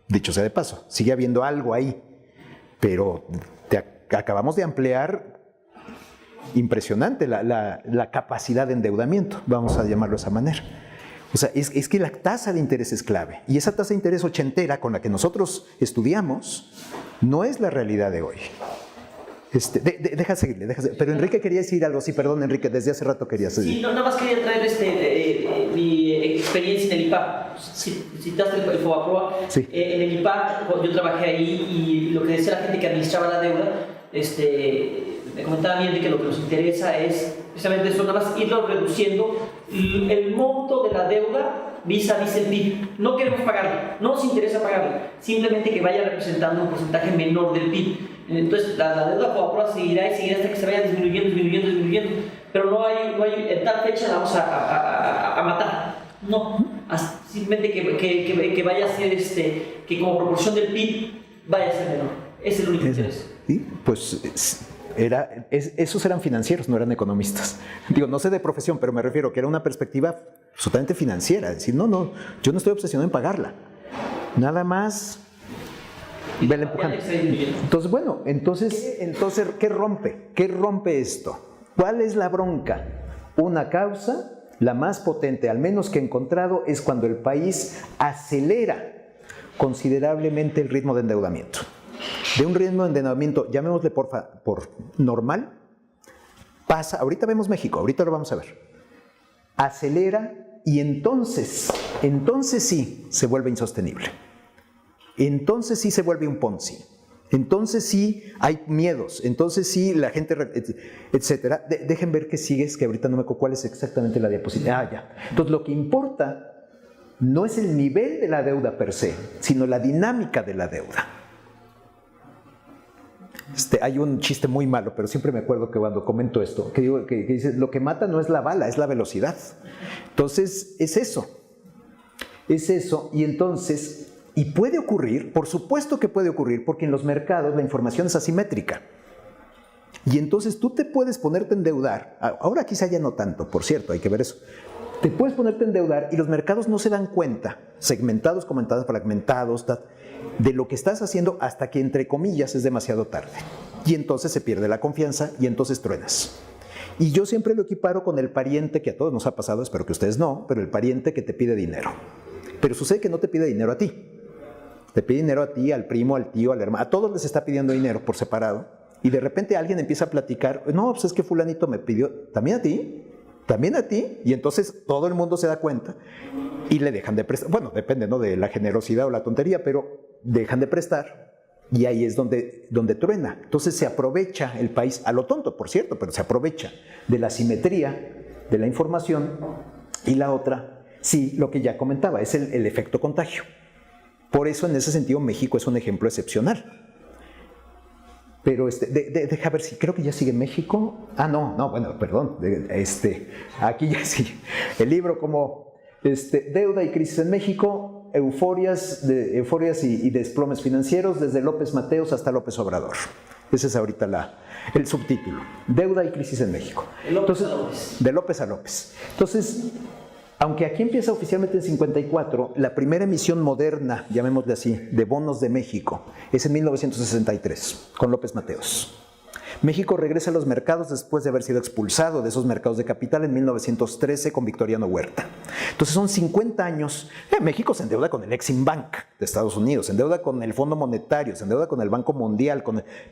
dicho sea de paso, sigue habiendo algo ahí, pero acabamos de ampliar impresionante la capacidad de endeudamiento, vamos a llamarlo de esa manera. O sea, es que la tasa de interés es clave, y esa tasa de interés ochentera con la que nosotros estudiamos no es la realidad de hoy. Deja seguirle. Pero Enrique quería decir algo. Sí, perdón, Enrique, desde hace rato querías decir. Sí, nada más quería traer mi experiencia en el IPAC. Citaste el FOBAPROA. Sí. En el IPAC yo trabajé ahí y lo que decía la gente que administraba la deuda, me comentaba a mí, Enrique, lo que nos interesa es precisamente eso, nada más irlo reduciendo el monto de la deuda vis a vis el PIB. No queremos pagarlo, no nos interesa pagarlo, simplemente que vaya representando un porcentaje menor del PIB. Entonces la deuda FOBAPROA seguirá y seguirá hasta que se vaya disminuyendo, pero no hay en tal fecha la vamos a matar. No, simplemente que vaya a ser que como proporción del PIB vaya a ser menor. Ese es el único interés. Sí, pues esos eran financieros, no eran economistas. Digo, no sé de profesión, pero me refiero que era una perspectiva absolutamente financiera. Es decir, no, yo no estoy obsesionado en pagarla. Nada más vela empujando. Entonces, bueno, entonces, ¿qué rompe? ¿Qué rompe esto? ¿Cuál es la bronca? Una causa, la más potente, al menos que he encontrado, es cuando el país acelera considerablemente el ritmo de endeudamiento. De un ritmo de endeudamiento, llamémosle por normal, pasa, ahorita vemos México, ahorita lo vamos a ver, acelera y entonces sí se vuelve insostenible. Entonces sí se vuelve un Ponzi. Entonces sí hay miedos, entonces sí la gente, etcétera. Dejen ver qué sigue, es que ahorita no me acuerdo cuál es exactamente la diapositiva. Ya. Entonces lo que importa no es el nivel de la deuda per se, sino la dinámica de la deuda. Hay un chiste muy malo, pero siempre me acuerdo que cuando comento esto, que dice, lo que mata no es la bala, es la velocidad. Entonces, es eso, y entonces, y puede ocurrir, por supuesto que puede ocurrir, porque en los mercados la información es asimétrica. Y entonces tú te puedes ponerte a endeudar, ahora quizá ya no tanto, por cierto, hay que ver eso. Te puedes ponerte a endeudar y los mercados no se dan cuenta, segmentados, comentados, fragmentados, de lo que estás haciendo hasta que, entre comillas, es demasiado tarde. Y entonces se pierde la confianza y entonces truenas. Y yo siempre lo equiparo con el pariente que a todos nos ha pasado, espero que ustedes no, pero el pariente que te pide dinero. Pero sucede que no te pide dinero a ti. Te pide dinero a ti, al primo, al tío, al hermano. A todos les está pidiendo dinero por separado. Y de repente alguien empieza a platicar, no, pues es que fulanito me pidió, ¿también a ti? ¿También a ti? Y entonces todo el mundo se da cuenta y le dejan de prestar. Bueno, depende, ¿no?, de la generosidad o la tontería, pero dejan de prestar y ahí es donde truena. Entonces se aprovecha el país, a lo tonto, por cierto, pero se aprovecha de la simetría de la información. Y la otra, sí, lo que ya comentaba, es el efecto contagio. Por eso, en ese sentido, México es un ejemplo excepcional. Pero deja ver si creo que ya sigue México. Bueno, perdón. Aquí ya sigue. El libro como Deuda y crisis en México, euforias y desplomes financieros desde López Mateos hasta López Obrador. Ese es ahorita el subtítulo. Deuda y crisis en México. De López a López. Entonces, aunque aquí empieza oficialmente en 54, la primera emisión moderna, llamémosle así, de bonos de México, es en 1963, con López Mateos. México regresa a los mercados después de haber sido expulsado de esos mercados de capital en 1913 con Victoriano Huerta. Entonces son 50 años. México se endeuda con el Exim Bank de Estados Unidos, se endeuda con el Fondo Monetario, se endeuda con el Banco Mundial,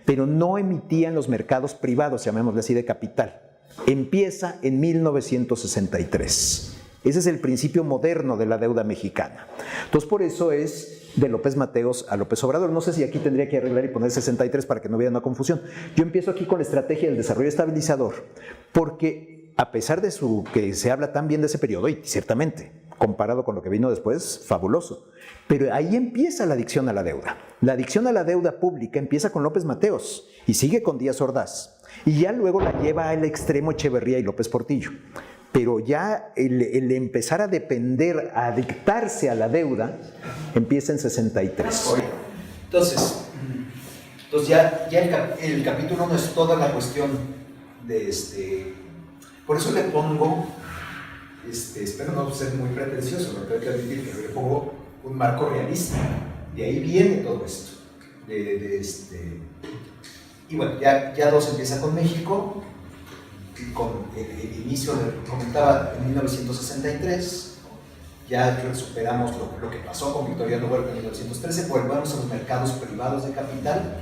pero no emitía en los mercados privados, llamémosle así, de capital. Empieza en 1963. Ese es el principio moderno de la deuda mexicana. Entonces, por eso es de López Mateos a López Obrador. No sé si aquí tendría que arreglar y poner 63 para que no hubiera una confusión. Yo empiezo aquí con la estrategia del desarrollo estabilizador, porque a pesar de que se habla tan bien de ese periodo, y ciertamente, comparado con lo que vino después, fabuloso, pero ahí empieza la adicción a la deuda. La adicción a la deuda pública empieza con López Mateos y sigue con Díaz Ordaz. Y ya luego la lleva al extremo Echeverría y López Portillo. Pero ya el empezar a depender, a adictarse a la deuda, empieza en 63. Entonces ya el capítulo 1 es toda la cuestión de por eso le pongo, espero no ser muy pretencioso, pero tengo que admitir que le pongo un marco realista. De ahí viene todo esto. Y bueno, ya 2 empieza con México, con el inicio, comentaba, en 1963, ya superamos lo que pasó con Victoriano Huerta en 1913, volvemos a los mercados privados de capital,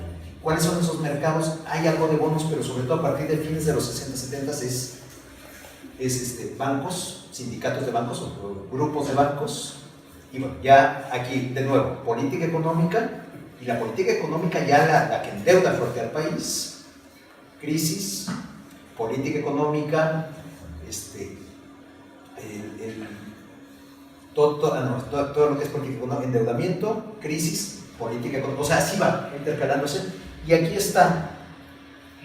¿Cuáles son esos mercados? Hay algo de bonos, pero sobre todo a partir de fines de los 60, 70 es bancos, sindicatos de bancos o grupos de bancos. Y bueno, ya aquí de nuevo, política económica, y la política económica ya la que endeuda fuerte al país, crisis, política económica, todo lo que es política económica, endeudamiento, crisis, política económica, o sea, así va intercalándose, y aquí está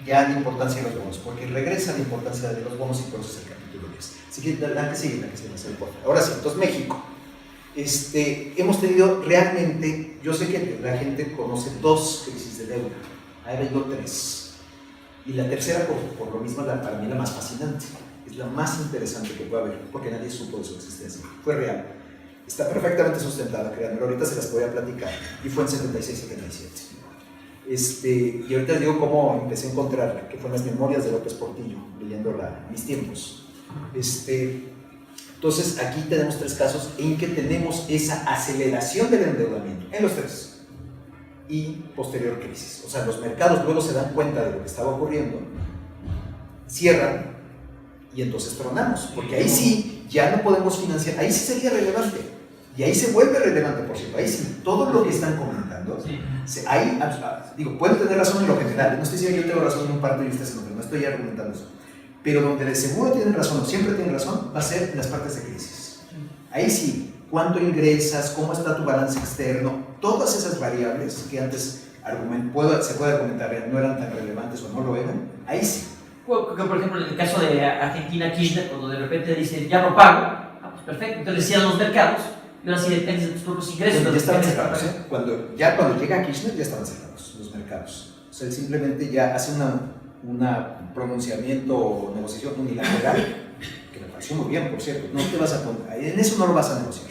ya la importancia de los bonos, porque regresa la importancia de los bonos y por eso es el capítulo 10. Así que la que sigue, ahora sí, entonces México. Hemos tenido realmente, yo sé que la gente conoce 2 crisis de deuda, ha habido 3, y la tercera por lo mismo para mí la más fascinante, es la más interesante que puede haber, porque nadie supo de su existencia, fue real, está perfectamente sustentada, créanme, ahorita se las voy a platicar, y fue en 76-77. Y ahorita les digo cómo empecé a encontrarla, que fue en las memorias de López Portillo, leyéndola mis tiempos. Entonces, aquí tenemos 3 casos en que tenemos esa aceleración del endeudamiento, en los 3, y posterior crisis. O sea, los mercados luego se dan cuenta de lo que estaba ocurriendo, cierran, y entonces tronamos, porque ahí sí, ya no podemos financiar, ahí sí sería relevante, y ahí se vuelve relevante, por cierto, ahí sí, todo lo que están comentando, ahí, digo, pueden tener razón en lo general, no estoy diciendo que yo tengo razón en un parto y ustedes en otro, no estoy argumentando eso. Pero donde de seguro tienen razón o siempre tienen razón va a ser en las partes de crisis. Ahí sí, cuánto ingresas, cómo está tu balance externo, todas esas variables que antes se puede argumentar no eran tan relevantes o no lo eran, ahí sí. Por ejemplo, en el caso de Argentina, Kirchner, cuando de repente dicen ya no pago, pues perfecto, entonces cierran los mercados y ahora sí dependes de tus propios ingresos. Ya estaban cerrados, cuando llega Kirchner ya estaban cerrados los mercados. O sea, él simplemente ya hace un pronunciamiento o negociación unilateral, que me pareció muy bien, por cierto, no te vas a poner, en eso no lo vas a negociar.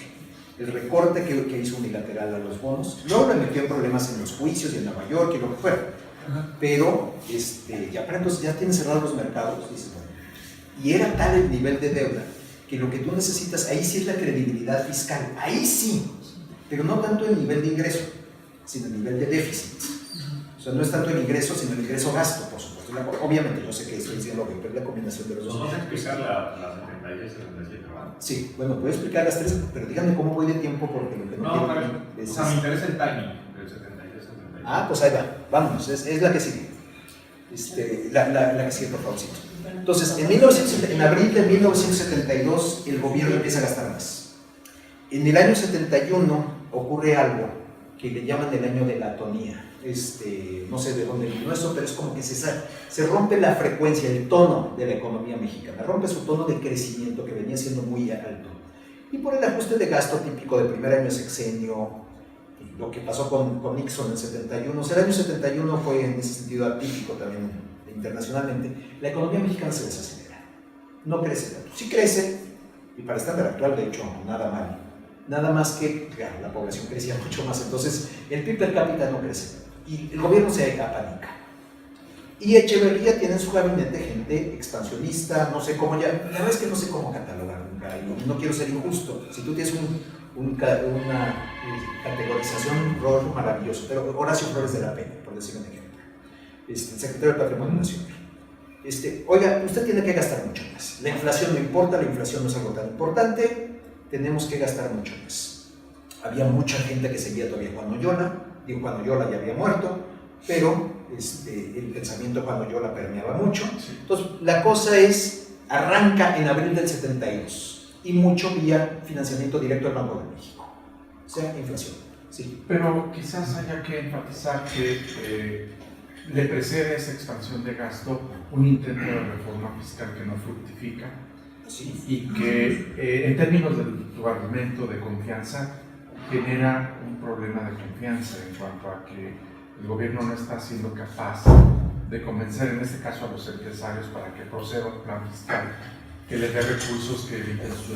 El recorte que hizo unilateral a los bonos, luego le metió en problemas en los juicios y en Nueva York y lo que fuera, pero ya para entonces ya tienen cerrados los mercados, dices, bueno, y era tal el nivel de deuda que lo que tú necesitas, ahí sí es la credibilidad fiscal, ahí sí, pero no tanto el nivel de ingreso, sino el nivel de déficit. O sea, no es tanto el ingreso, sino el ingreso-gasto, por supuesto. Obviamente, yo sé que estoy diciendo que es la combinación de los dos. ¿Nos vas a explicar la 76 y 77, verdad? Sí, bueno, voy a explicar las 3, pero díganme cómo voy de tiempo porque lo que no quiero... O sea, me interesa el timing del 76 y 77. Ah, pues ahí va, vámonos, es la que sigue. La que sigue, por favorcito. Entonces, en abril de 1972, el gobierno empieza a gastar más. En el año 71 ocurre algo que le llaman el año de la atonía. No sé de dónde vino eso, pero es como que se rompe la frecuencia, el tono de la economía mexicana, rompe su tono de crecimiento que venía siendo muy alto. Y por el ajuste de gasto típico del primer año de sexenio, lo que pasó con Nixon en el 71, o sea, el año 71 fue en ese sentido atípico también internacionalmente, la economía mexicana se desacelera, no crece tanto, sí crece, y para el estándar actual de hecho nada mal, nada más que la población crecía mucho más, entonces el PIB per cápita no crece. Y el gobierno se apanica. Y Echeverría tiene en su gabinete gente expansionista, no sé cómo la verdad es que no sé cómo catalogar nunca, y no quiero ser injusto. Si tú tienes una categorización, un rol maravilloso, pero Horacio Flores de la Peña, por decir un ejemplo, el secretario del Patrimonio Nacional. Oiga, usted tiene que gastar mucho más. La inflación no importa, la inflación no es algo tan importante, tenemos que gastar mucho más. Había mucha gente que seguía todavía Juan Oyola, Juan Oyola ya había muerto, pero el pensamiento de Juan Oyola permeaba mucho. Entonces, la cosa arranca en abril del 72 y mucho vía financiamiento directo del Banco de México, o sea, inflación. Sí. Pero quizás haya que enfatizar que le precede esa expansión de gasto un intento de reforma fiscal que no fructifica, Sí. y que en términos de tu argumento de confianza genera un problema de confianza en cuanto a que el gobierno no está siendo capaz de convencer en este caso a los empresarios para que proceda un plan fiscal que les dé recursos que eviten su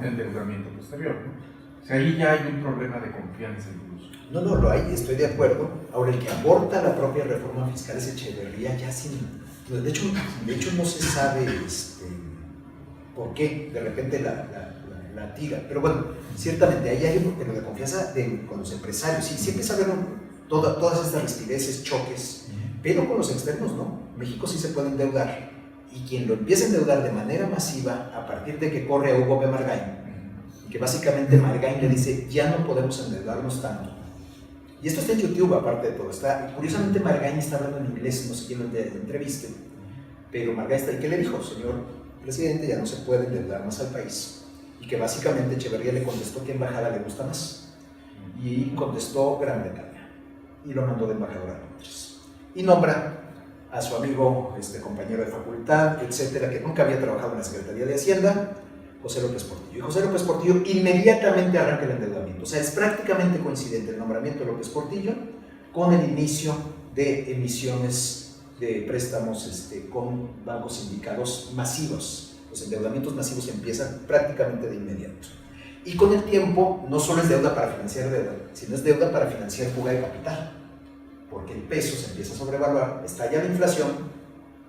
endeudamiento posterior, ¿no? O sea, ahí ya hay un problema de confianza incluso. No, lo hay, estoy de acuerdo. Ahora, el que aborta la propia reforma fiscal es Echeverría, ya sin... De hecho no se sabe por qué de repente la tira. Pero bueno, ciertamente ahí hay un problema de confianza con los empresarios. Sí empieza a haber todas estas rispideces, choques, pero con los externos no. México sí se puede endeudar, y quien lo empieza a endeudar de manera masiva a partir de que corre a Hugo B. Margain, que básicamente Margain le dice, ya no podemos endeudarnos tanto. Y esto está en YouTube, aparte de todo. Curiosamente Margain está hablando en inglés, no sé quién lo entreviste, pero Margain está, ¿y qué le dijo? Señor presidente, ya no se puede endeudar más al país. Y que básicamente Echeverría le contestó qué embajada le gusta más. Y contestó Gran Bretaña. Y lo mandó de embajador a Londres. Y nombra a su amigo, compañero de facultad, etcétera, que nunca había trabajado en la Secretaría de Hacienda, José López Portillo. Y José López Portillo inmediatamente arranca el endeudamiento. O sea, es prácticamente coincidente el nombramiento de López Portillo con el inicio de emisiones de préstamos con bancos sindicados masivos. Los endeudamientos masivos empiezan prácticamente de inmediato. Y con el tiempo, no solo es deuda para financiar deuda, sino es deuda para financiar fuga de capital. Porque el peso se empieza a sobrevaluar, estalla la inflación,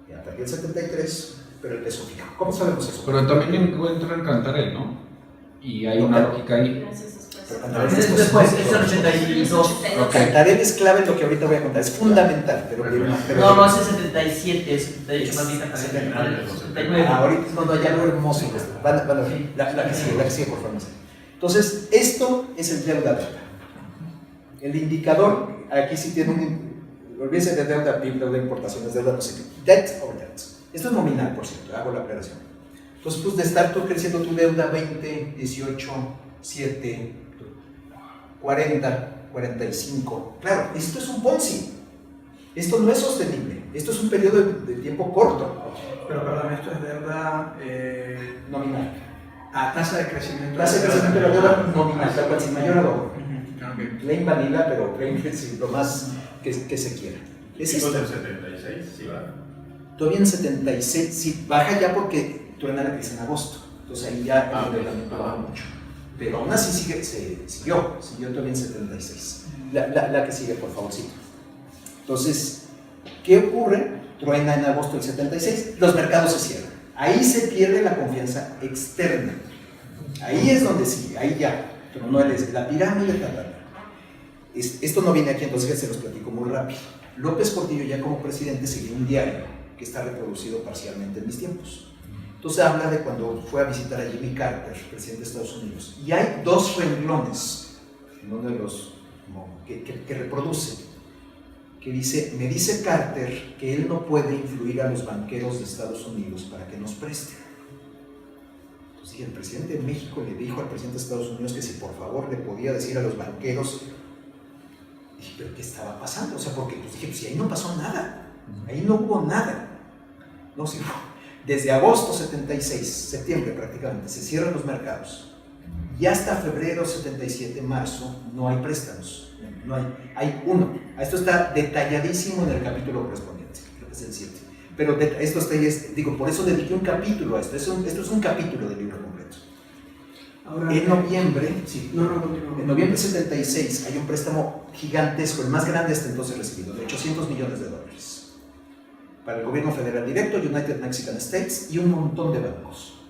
y a partir del 73, pero el peso fija. ¿Cómo sabemos eso? Pero también encuentran Cantarell, ¿no? Y hay una lógica ahí. Es después, es el 82. Cantarell es clave en lo que ahorita voy a contar, es fundamental. Pero no, es el 77, es 78 más bien Cantarell. 79. Ahorita es cuando hay algo hermoso. La que sigue, por favor. Entonces, esto es el deuda. El indicador, aquí sí tiene olvídense de deuda PIB, deuda de importaciones, deuda no sé qué. Debt over debt. Esto es nominal, por cierto, hago la aclaración. Entonces, pues de estar tú creciendo tu deuda 20, 18, 7, 40, 45. Claro, esto es un Ponzi. Esto no es sostenible. Esto es un periodo de tiempo corto. Pero perdón, esto es deuda Nominal. a tasa de crecimiento. Tasa de crecimiento de la deuda nominal, tal cual, sin mayor adorno. Okay. Plain vanilla, pero plain lo más que se quiera. Es ¿Tipos esto. del 76? Sí, va. Todavía en 76, sí, baja ya porque truena la crisis en agosto. Entonces ahí ya el endeudamiento baja mucho. Pero aún así siguió todavía en 76. La que sigue, por favorcito. Entonces, ¿qué ocurre? Truena en agosto del 76, los mercados se cierran. Ahí se pierde la confianza externa. Ahí es donde sigue, ahí ya. Pero no es la pirámide, esto no viene aquí, entonces se los platico muy rápido. López Portillo ya como presidente seguía un diario que está reproducido parcialmente en mis tiempos. Entonces habla de cuando fue a visitar a Jimmy Carter, presidente de Estados Unidos, y hay dos renglones en uno de los que reproduce, que dice, me dice Carter que él no puede influir a los banqueros de Estados Unidos para que nos presten. Entonces el presidente de México le dijo al presidente de Estados Unidos que si por favor le podía decir a los banqueros. Dije, ¿pero qué estaba pasando? O sea, porque pues dije, si ahí no pasó nada, ahí no hubo nada. No, sí, desde agosto 76, septiembre prácticamente, se cierran los mercados. Y hasta febrero 77, marzo, no hay préstamos. No hay uno. Esto está detalladísimo en el capítulo correspondiente, creo que es el 7. Pero esto está, digo, por eso dediqué un capítulo a esto. Esto es un capítulo del libro completo. Ahora, en noviembre, en noviembre 76 hay un préstamo gigantesco, el más grande hasta entonces recibido, de $800 millones para el gobierno federal directo, United Mexican States y un montón de bancos.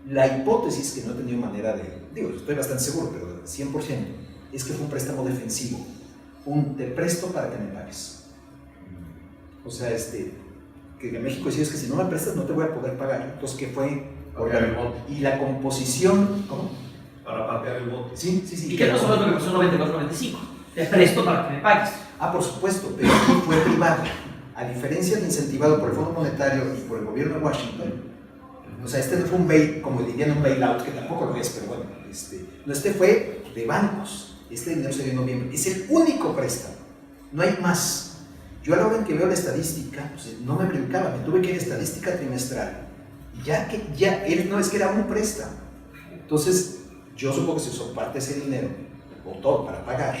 La hipótesis, que no he tenido manera estoy bastante seguro, pero 100%, es que fue un préstamo defensivo, te presto para que me pagues. O sea, que en México decía, es que si no me prestas no te voy a poder pagar. Entonces, ¿qué fue? Y la composición, ¿cómo? Para patear el bote. Sí. ¿Y qué pasó con lo que pasó en 94-95? Te presto para que me pagues. Por supuesto, pero aquí fue privado. A diferencia de incentivado por el Fondo Monetario y por el gobierno de Washington, o sea, no fue un como dirían, un bailout, que tampoco lo es, pero bueno, fue de bancos. Este dinero se dio en noviembre. Es el único préstamo, no hay más. Yo a la hora en que veo la estadística, pues, no me brincaba, me tuve que ir a estadística trimestral. No es que era un préstamo. Entonces, yo supongo que se usó parte de ese dinero, o todo, para pagar.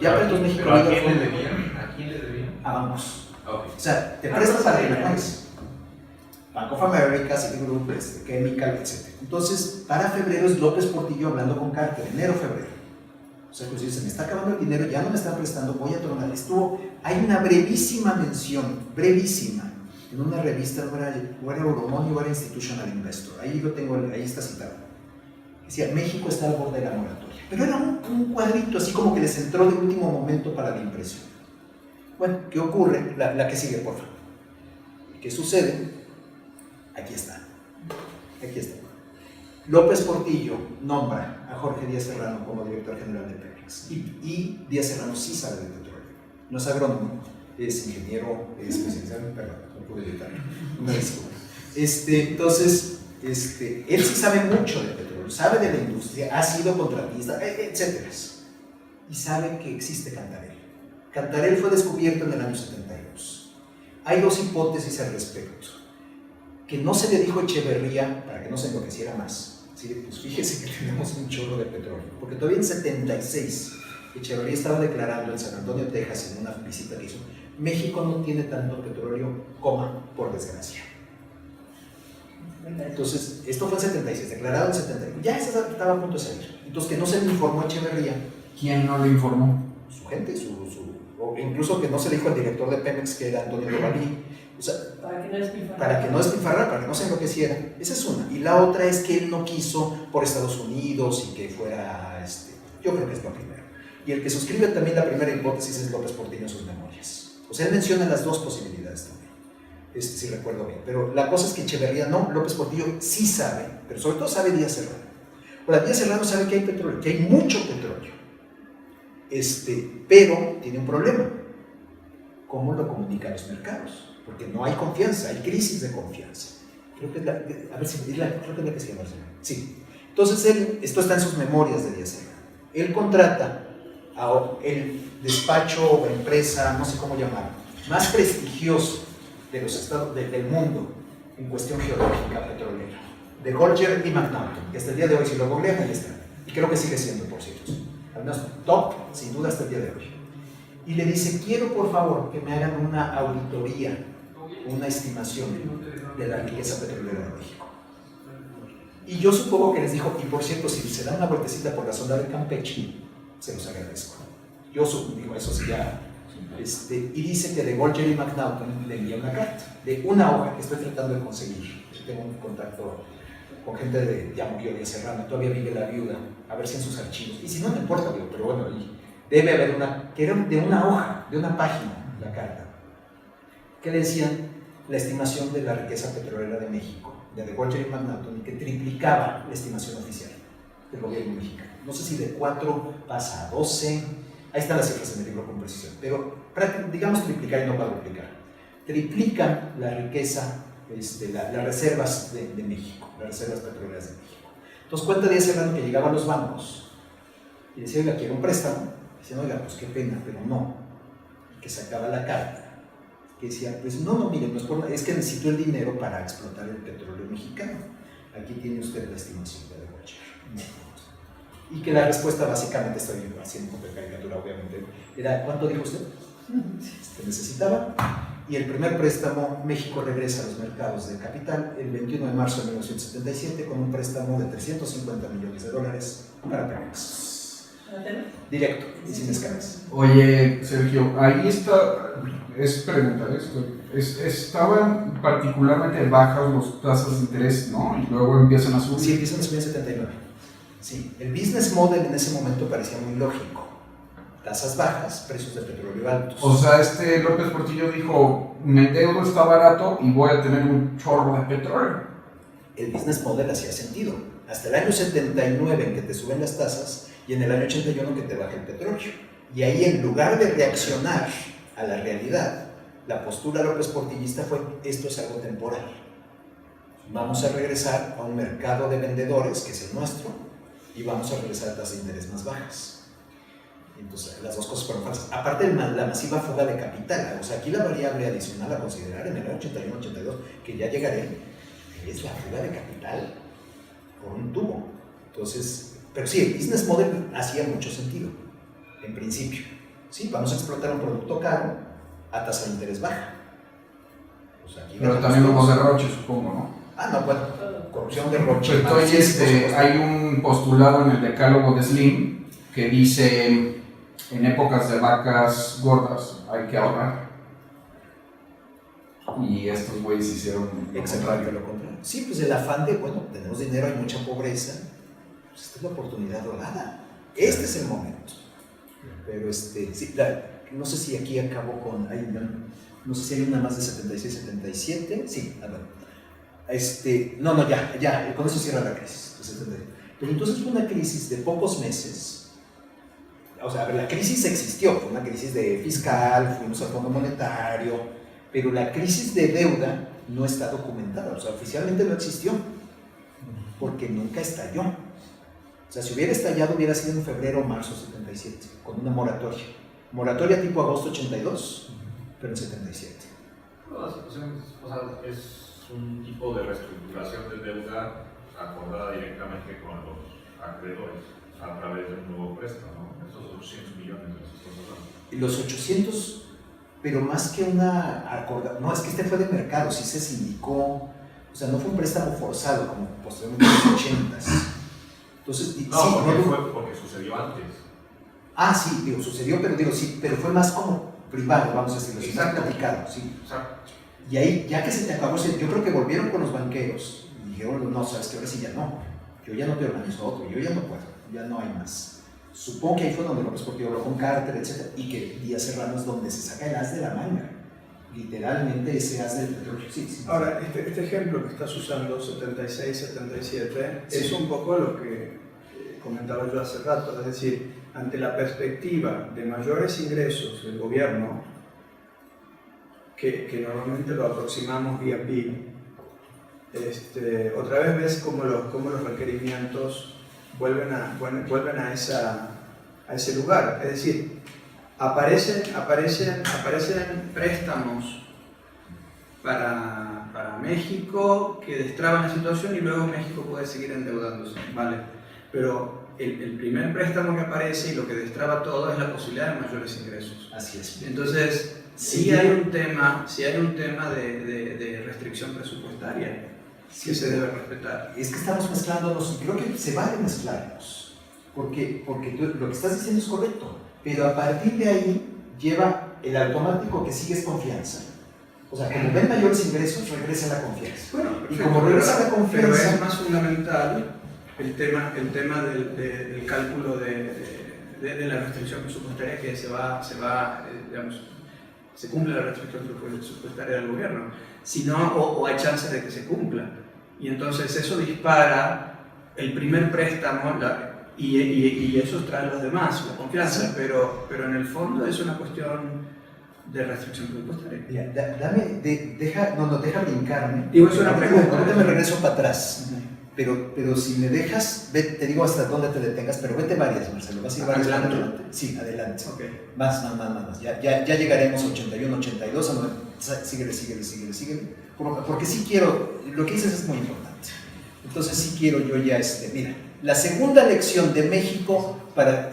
Ya para entonces México... ¿A quién le debían? ¿A quién le debían? A bancos. Okay. O sea, te prestas para que me pagues. Bank of America, Citigroup, Chemical, etc. Entonces, para febrero es López Portillo hablando con Carter, enero-febrero. O sea, pues se me está acabando el dinero, ya no me están prestando, voy a tronar. Hay una brevísima mención, en una revista, no era Euromoney o era Institutional Investor, ahí lo tengo, ahí está citado. Decía, México está al borde de la moratoria. Pero era un cuadrito así como que les entró de último momento para la impresión. Bueno, ¿qué ocurre? La que sigue, por favor. ¿Qué sucede? Aquí está. Aquí está. López Portillo nombra a Jorge Díaz Serrano como director general de Pemex. Y Díaz Serrano sí sabe de petróleo. No es agrónomo, es ingeniero especializado en perdón, no pude evitarlo. Una disculpa. Entonces, él sí sabe mucho de petróleo, sabe de la industria, ha sido contratista, etc. Y sabe que existe Cantarell. Cantarell fue descubierto en el año 72. Hay dos hipótesis al respecto. Que no se le dijo a Echeverría para que no se enloqueciera más. ¿Sí? Pues fíjese que tenemos un chorro de petróleo. Porque todavía en 76, Echeverría estaba declarando en San Antonio, Texas, en una visita que hizo, México no tiene tanto petróleo, por desgracia. Entonces, esto fue en 76, declarado en 71. Ya estaba a punto de salir. Entonces, que no se le informó a Echeverría. ¿Quién no le informó? Su gente, o incluso que no se le dijo al director de Pemex, que era Antonio Dovalí. O sea, para que no despilfarrara, para que no se enloqueciera. Esa es una. Y la otra es que él no quiso por Estados Unidos y que fuera, yo creo que es lo primero. Y el que suscribe también la primera hipótesis es López Portillo en sus memorias. O sea, él menciona las dos posibilidades también. Si recuerdo bien. Pero la cosa es que Echeverría no, López Portillo sí sabe, pero sobre todo sabe Díaz Serrano. Ahora, Díaz Serrano sabe que hay petróleo, que hay mucho petróleo. Pero tiene un problema. ¿Cómo lo comunican los mercados? Porque no hay confianza, hay crisis de confianza. Creo que es la que se llama Barcelona. Sí. Entonces, esto está en sus memorias de Díaz Serrano. Él contrata a el despacho o empresa, no sé cómo llamarlo, más prestigioso de los estados del mundo en cuestión geológica petrolera, de Golger y McNaughton, que hasta el día de hoy, si lo googlean, ahí está. Y creo que sigue siendo, por cierto. Al menos top, sin duda, hasta el día de hoy. Y le dice, quiero por favor que me hagan una auditoría, una estimación de la riqueza petrolera de México. Y yo supongo que les dijo, y por cierto, si se dan una vueltecita por la zona de Campeche, se los agradezco. Yo digo, eso sí ya. Y dice que de Golger y McNaughton le envía una carta, de una hoja que estoy tratando de conseguir. Yo tengo un contacto con gente de, ya murió Díaz Serrano, todavía vive la viuda, a ver si en sus archivos, y si no, no importa, pero bueno, debe haber una, que era de una hoja, de una página, la carta, que decían la estimación de la riqueza petrolera de México, de Golger y McNaughton, y que triplicaba la estimación oficial del gobierno mexicano. No sé si de 4 pasa a 12, ahí están las cifras en el libro con precisión, pero digamos triplicar y no cuadruplicar. Triplican la riqueza, las reservas de México, las reservas petroleras de México. Entonces cuenta Díaz Serrano que llegaba a los bancos y decía, oiga, quiero un préstamo. Decían, oiga, pues qué pena, pero no. Y que sacaba la carta, que decía, pues no, mire, es que necesito el dinero para explotar el petróleo mexicano. Aquí tiene usted la estimación de Golger. Y que la respuesta básicamente, estoy haciendo un poco de caricatura obviamente, era, ¿cuánto dijo usted? Que necesitaba. Y el primer préstamo, México regresa a los mercados de capital el 21 de marzo de 1977 con un préstamo de $350 millones para Pemex. Directo y sin escalas. Oye, Sergio, ahí está, es preguntar esto, estaban particularmente bajas las tasas de interés, ¿no? Y luego empiezan a subir. Sí, empiezan a subir en 79. Sí, el business model en ese momento parecía muy lógico. Tasas bajas, precios de petróleo altos. O sea, López Portillo dijo, mi endeudo está barato y voy a tener un chorro de petróleo. El business model hacía sentido. Hasta el año 79 en que te suben las tasas y en el año 81 que te baja el petróleo. Y ahí, en lugar de reaccionar a la realidad, la postura López Portillista fue, esto es algo temporal. Vamos a regresar a un mercado de vendedores, que es el nuestro, y vamos a regresar a tasas de interés más bajas. Entonces, las dos cosas fueron falsas. Aparte de la masiva fuga de capital, o sea, aquí la variable adicional a considerar en el año 81-82, que ya llegaré, es la fuga de capital por un tubo. Entonces, pero sí, el business model hacía mucho sentido, en principio. Sí, vamos a explotar un producto caro a tasa de interés baja. O sea, aquí pero también hubo derroche, supongo, ¿no? Ah, no, bueno, corrupción, derroche. Entonces, hay un postulado en el decálogo de Slim que dice, en épocas de vacas gordas hay que ahorrar. Y estos güeyes hicieron exactamente lo contrario. Sí, pues el afán de, bueno, tenemos dinero, hay mucha pobreza, pues esta es la oportunidad dorada. Este es el momento. Pero sí, no sé si aquí acabo con, no sé si hay una más de 76, 77, sí, a ver. No, ya, con eso cierra la crisis. Pero entonces fue una crisis de pocos meses. O sea, la crisis existió, fue una crisis fiscal, fuimos al Fondo Monetario, pero la crisis de deuda no está documentada, o sea, oficialmente no existió, porque nunca estalló. O sea, si hubiera estallado hubiera sido en febrero o marzo 77, con una moratoria. Moratoria tipo agosto 82, pero en 77. La situación es un tipo de reestructuración de deuda acordada directamente con los acreedores a través de un nuevo préstamo, ¿no? Esos 800 millones de los que estamos hablando. Y los 800, pero más que una no, es que este fue de mercado, sí se sindicó, o sea, no fue un préstamo forzado como posteriormente en los 80s. Entonces, no, sí, porque sucedió antes. Ah, sí, digo, sucedió, pero fue más como privado, vamos a decirlo, sí, más platicado, sí. Exacto. Y ahí, ya que se te acabó, yo creo que volvieron con los banqueros y dijeron, no, sabes que ahora sí ya no, yo ya no te organizo otro, yo ya no puedo, ya no hay más. Supongo que ahí fue donde López Portillo habló con Carter, etc. Y que Díaz Serrano es donde se saca el as de la manga. Literalmente ese as del petróleo. Sí. Ahora, este ejemplo que estás usando, 76-77, es un poco lo que comentaba yo hace rato, es decir, ante la perspectiva de mayores ingresos del gobierno, que normalmente lo aproximamos vía PIB, otra vez ves cómo los requerimientos vuelven a ese lugar. Es decir, aparecen préstamos para México que destraban la situación y luego México puede seguir endeudándose, ¿vale? Pero el primer préstamo que aparece y lo que destraba todo es la posibilidad de mayores ingresos. Así es. Entonces, sí hay un tema de restricción presupuestaria que se debe respetar. Es que estamos mezclándonos y creo que se vale mezclarnos, porque tú, lo que estás diciendo es correcto, pero a partir de ahí lleva el automático que sigue es confianza. O sea, como ven mayores ingresos, regresa la confianza. Bueno, y como regresa la confianza... Pero es más fundamental el tema del cálculo de la restricción presupuestaria que se cumple la restricción presupuestaria del gobierno, sino, o hay chances de que se cumpla. Y entonces eso dispara el primer préstamo y eso trae a los demás, la confianza, sí. pero en el fondo es una cuestión de restricción presupuestaria. Mira, deja brincarme. Digo, es una pregunta. Ahorita me regreso para atrás. Pero si me dejas, te digo hasta dónde te detengas, pero vete varias, Marcelo, vas a ir varias. Adelante. Sí, adelante. Okay. Más. Ya llegaremos a 81, 82, síguele. Porque sí quiero, lo que dices es muy importante. Entonces sí quiero yo ya, mira, la segunda lección de México para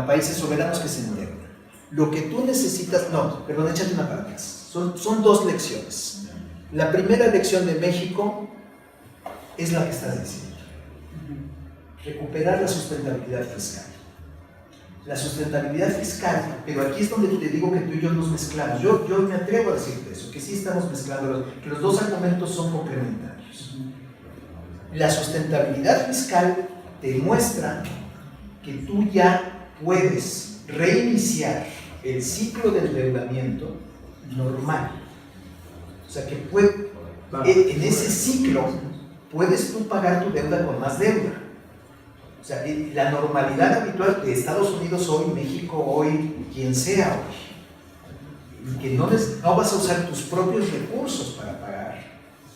países soberanos que se endeudan. Lo que tú necesitas, échate una para atrás. Son dos lecciones. La primera lección de México es la que estás diciendo. Recuperar la sustentabilidad fiscal. La sustentabilidad fiscal, pero aquí es donde te digo que tú y yo nos mezclamos. Yo me atrevo a decirte eso, que sí estamos mezclando, que los dos argumentos son complementarios. La sustentabilidad fiscal te muestra que tú ya puedes reiniciar el ciclo de endeudamiento normal. O sea, que en ese ciclo puedes tú pagar tu deuda con más deuda. O sea, la normalidad habitual de Estados Unidos hoy, México hoy, quien sea hoy, y que no vas a usar tus propios recursos para pagar,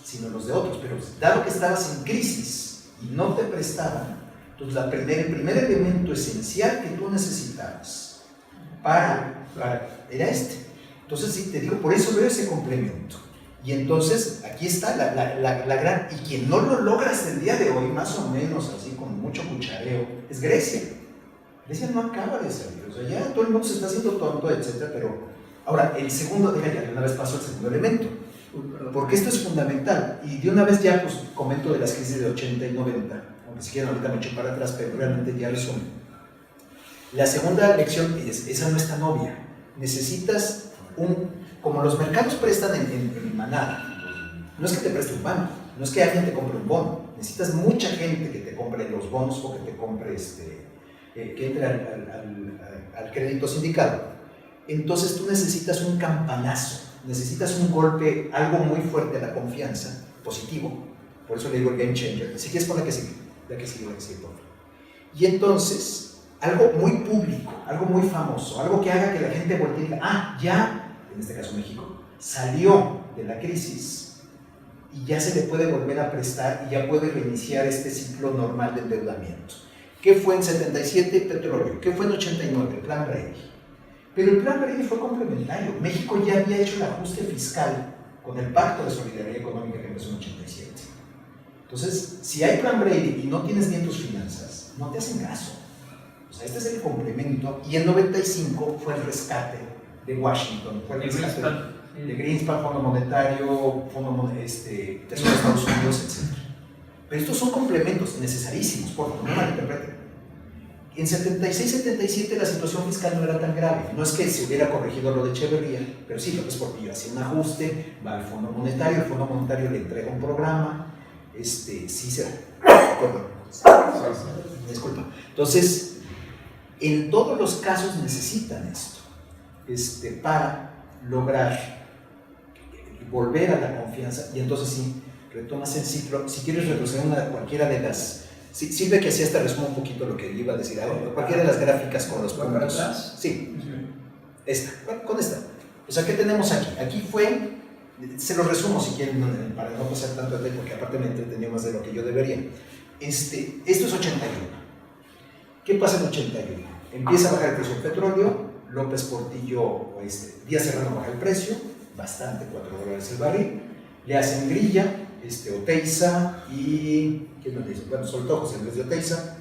sino los de otros, pero dado que estabas en crisis y no te prestaban, entonces el primer elemento esencial que tú necesitabas era este. Entonces sí, te digo, por eso veo ese complemento. Y entonces, aquí está la gran... Y quien no lo logra hasta el día de hoy, más o menos así, con mucho cuchareo, es Grecia. Grecia no acaba de salir. O sea, ya todo el mundo se está haciendo tonto, etc. Pero ahora, el segundo, de una vez paso al segundo elemento. Porque esto es fundamental. Y de una vez ya pues, comento de las crisis de 80 y 90. Aunque si quieren ahorita me echo para atrás, pero realmente ya resumo. La segunda lección esa no es tan obvia. Necesitas como los mercados prestan en manada, no es que te preste un banco, no es que alguien te compre un bono, necesitas mucha gente que te compre los bonos o que te compre, que entre al crédito sindicado. entonces tú necesitas un campanazo, necesitas un golpe, algo muy fuerte a la confianza, positivo, por eso le digo el game changer. Si quieres pon la que sigue, por favor. Y entonces, algo muy público, algo muy famoso, algo que haga que la gente voltee y diga, ya, en este caso México, salió de la crisis y ya se le puede volver a prestar y ya puede reiniciar este ciclo normal de endeudamiento. ¿Qué fue en 77? Petróleo. ¿Qué fue en 89? El Plan Brady. Pero el Plan Brady fue complementario. México ya había hecho el ajuste fiscal con el Pacto de Solidaridad Económica que empezó en 87. Entonces, si hay Plan Brady y no tienes bien tus finanzas, no te hacen caso. O sea, este es el complemento. Y en 95 fue el rescate de Washington, fue el rescate de Greenspan, Fondo Monetario, Tesoro de Estados Unidos, etc. Pero estos son complementos necesarísimos, por favor, no malinterpreten. En 76-77 la situación fiscal no era tan grave. No es que se hubiera corregido lo de Echeverría, pero sí, López Portillo hacía un ajuste, va al Fondo Monetario, el Fondo Monetario le entrega un programa, sí se da. Disculpa. Entonces, en todos los casos necesitan esto, para lograr volver a la confianza, y entonces sí, retomas el ciclo. Si quieres retroceder cualquiera de las... Sirve que así hasta resumo un poquito lo que iba a decir ahora. Cualquiera de las gráficas con los puntos. Sí, con esta. O sea, ¿qué tenemos aquí? Aquí fue, se lo resumo si quieren, para no pasar tanto detalle, porque aparte me entretenió más de lo que yo debería. Esto es 81. ¿Qué pasa en 81? Empieza a bajar el precio del petróleo, López Portillo, Díaz Serrano baja el precio, bastante, $4 el barril, le hacen grilla, Oteiza y, ¿quién me dice? Bueno, soltó José Luis de Oteiza,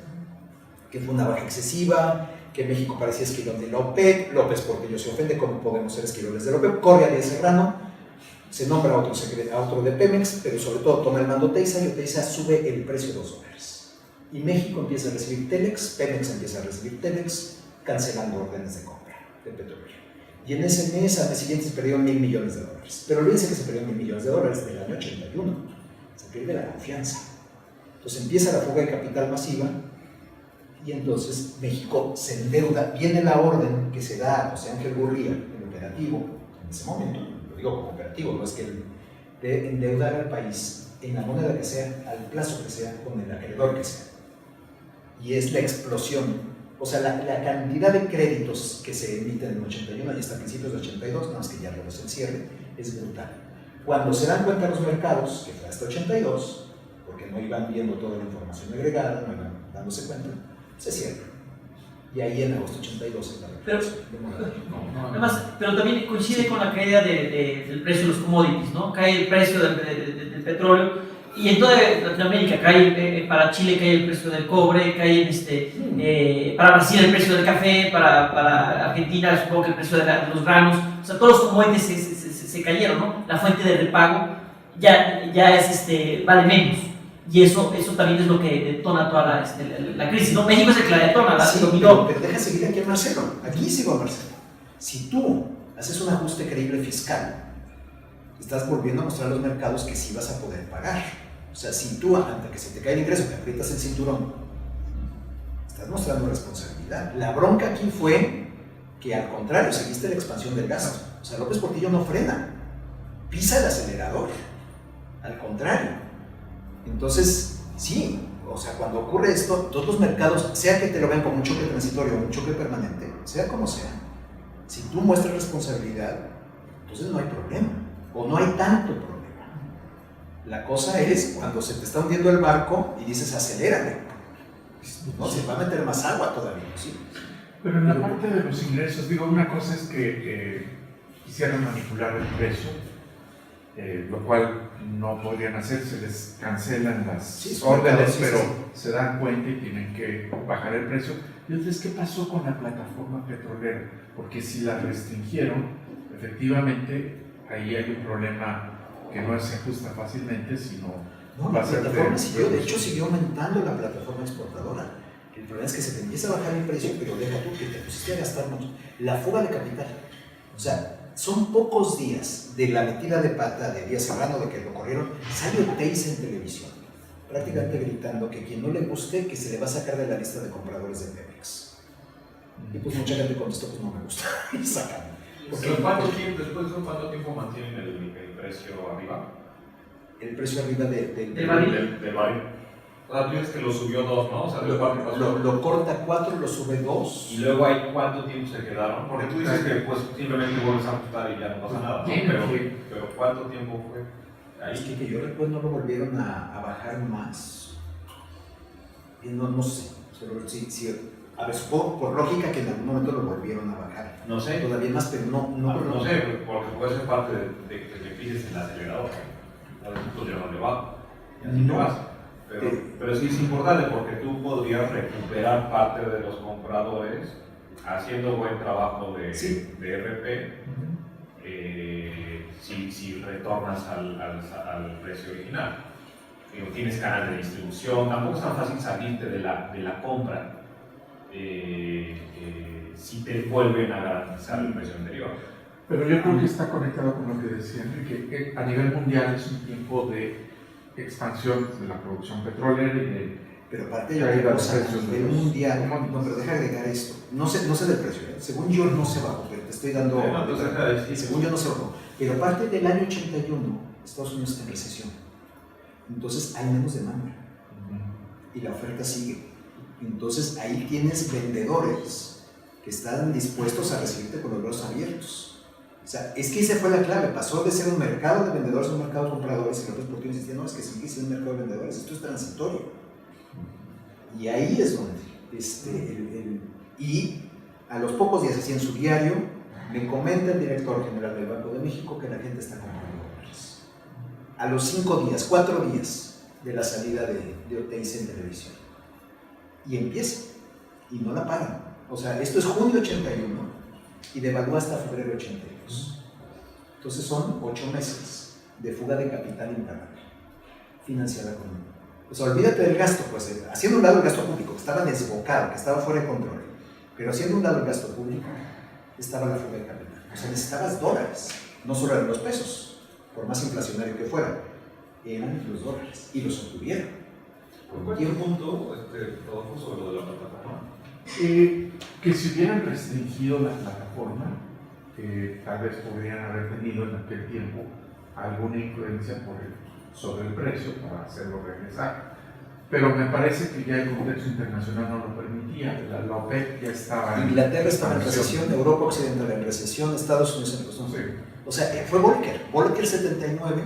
que fue una baja excesiva, que México parecía esquilón de la OPEP, López Portillo se ofende, ¿cómo podemos ser esquilones de la OPEP? Corre a Díaz Serrano, se nombra a otro de Pemex, pero sobre todo toma el mando Oteiza y Oteiza sube el precio $2. Y México empieza a recibir Telex, Pemex empieza a recibir Telex, cancelando órdenes de compra de petróleo. Y en ese mes, al mes siguiente, se perdieron $1,000 millones. Pero olvídense que se perdieron $1,000 millones del año 81. Se pierde la confianza. Entonces empieza la fuga de capital masiva y entonces México se endeuda. Viene la orden que se da a José Ángel Gurría, el operativo, en ese momento, lo digo como operativo, no es que de endeudar al país en la moneda que sea, al plazo que sea, con el acreedor que sea. Y es la explosión. O sea, la cantidad de créditos que se emiten en el 81 y hasta principios de 82, no es que ya luego se encierre, es brutal. Cuando se dan cuenta los mercados, que fue hasta 82, porque no iban viendo toda la información agregada, no iban dándose cuenta, se cierra. Y ahí en agosto 82 pero también coincide con la caída del precio de los commodities, ¿no? Cae el precio del petróleo. Y en toda Latinoamérica cae, para Chile cae el precio del cobre, cae para Brasil el precio del café, para Argentina supongo que el precio de los granos, o sea, todos los commodities se cayeron, ¿no? La fuente de repago ya es, vale menos, y eso también es lo que detona toda la crisis, ¿no? México es el que la detona, sí, dominó. Pero deja seguir aquí a Marcelo, aquí sigo a Marcelo. Si tú haces un ajuste creíble fiscal, estás volviendo a mostrar a los mercados que sí vas a poder pagar. O sea, si tú, ante que se te cae el ingreso, te aprietas el cinturón, estás mostrando responsabilidad. La bronca aquí fue que, al contrario, seguiste la expansión del gasto. O sea, López Portillo no frena, pisa el acelerador. Al contrario. Entonces, sí, o sea, cuando ocurre esto, todos los mercados, sea que te lo vean como un choque transitorio o un choque permanente, sea como sea, si tú muestras responsabilidad, entonces no hay problema, o no hay tanto problema. La cosa es cuando se te está hundiendo el barco y dices acelérale, no, se va a meter más agua todavía, ¿sí? Pero en la parte de los ingresos, digo, una cosa es que quisieran manipular el precio, lo cual no podrían hacer, se les cancelan las órdenes, pero se dan cuenta y tienen que bajar el precio. Y entonces, ¿qué pasó con la plataforma petrolera? Porque si la restringieron, efectivamente, ahí hay un problema que no se ajusta fácilmente, sino no, la plataforma siguió, de hecho siguió aumentando la plataforma exportadora. El problema es que se te empieza a bajar el precio, pero deja tú que te pusiste a gastar mucho. La fuga de capital, o sea, son pocos días de la metida de pata de Díaz Serrano, de que lo corrieron, sale Oteiza en televisión, prácticamente gritando que quien no le guste, que se le va a sacar de la lista de compradores de Pemex. Y pues mucha gente contestó, pues no me gusta, y sacan. ¿Pero cuánto tiempo, después de eso, cuánto tiempo mantienen el precio arriba? El precio arriba ¿Del barril? Del barril. O sea, tú dices que lo subió 2, ¿no? O sea, lo corta 4, lo sube 2. y luego hay cuánto tiempo se quedaron. Porque tú dices que pues simplemente vuelves a ajustar y ya no pasa nada, ¿no? Pero ¿cuánto tiempo fue? Ahí. Es que yo recuerdo no lo volvieron a bajar más. No sé. Pero sí, a ver, supongo por lógica que en algún momento lo volvieron a bajar. No sé. Todavía más, pero no sé, porque puede ser parte de que le pides el acelerador. A veces pues ya no le va. Y así No. te vas. Pero sí es importante porque tú podrías recuperar parte de los compradores haciendo buen trabajo de RP si retornas al precio original. Digo, tienes canal de distribución, tampoco es tan fácil salirte de la compra si te vuelven a garantizar el precio anterior. Pero yo creo que está conectado con lo que decía Enrique, que a nivel mundial es un tiempo de expansión de la producción petrolera y de... Pero aparte de otra cosa, a nivel mundial, no, pero deja agregar esto, no sé del precio, según yo no se bajó, pero te estoy dando, según yo no se bajó, pero aparte del año 81, Estados Unidos está en recesión, entonces hay menos demanda y la oferta sigue, entonces ahí tienes vendedores que están dispuestos a recibirte con los brazos abiertos. O sea, es que esa fue la clave, pasó de ser un mercado de vendedores a un mercado de compradores y los otros porque insistían, no, es que sigue siendo un mercado de vendedores, esto es transitorio. Y ahí es donde, y a los pocos días, así en su diario, me comenta el director general del Banco de México que la gente está comprando dólares. A los 4 días de la salida de Oteiza en televisión. Y empieza, y no la paran. O sea, esto es junio 81 y devalúa hasta febrero 82. Entonces son 8 meses de fuga de capital impagable, financiada con... O sea, olvídate del gasto, pues, haciendo un lado el gasto público, que estaba desbocado, que estaba fuera de control, pero haciendo un lado el gasto público, estaba la fuga de capital. O sea, necesitabas dólares, no solo eran los pesos, por más inflacionario que fuera, eran los dólares, y los obtuvieron. ¿Por qué punto, Rodolfo, sobre lo de la plataforma? Que si hubieran restringido la plataforma, tal vez podrían haber tenido en aquel tiempo alguna influencia sobre el precio para hacerlo regresar. Pero me parece que ya el contexto internacional no lo permitía, la OPEP ya estaba en... Inglaterra estaba en recesión, Europa Occidental en recesión, Estados Unidos en recesión. Sí. O sea, fue Volcker 79,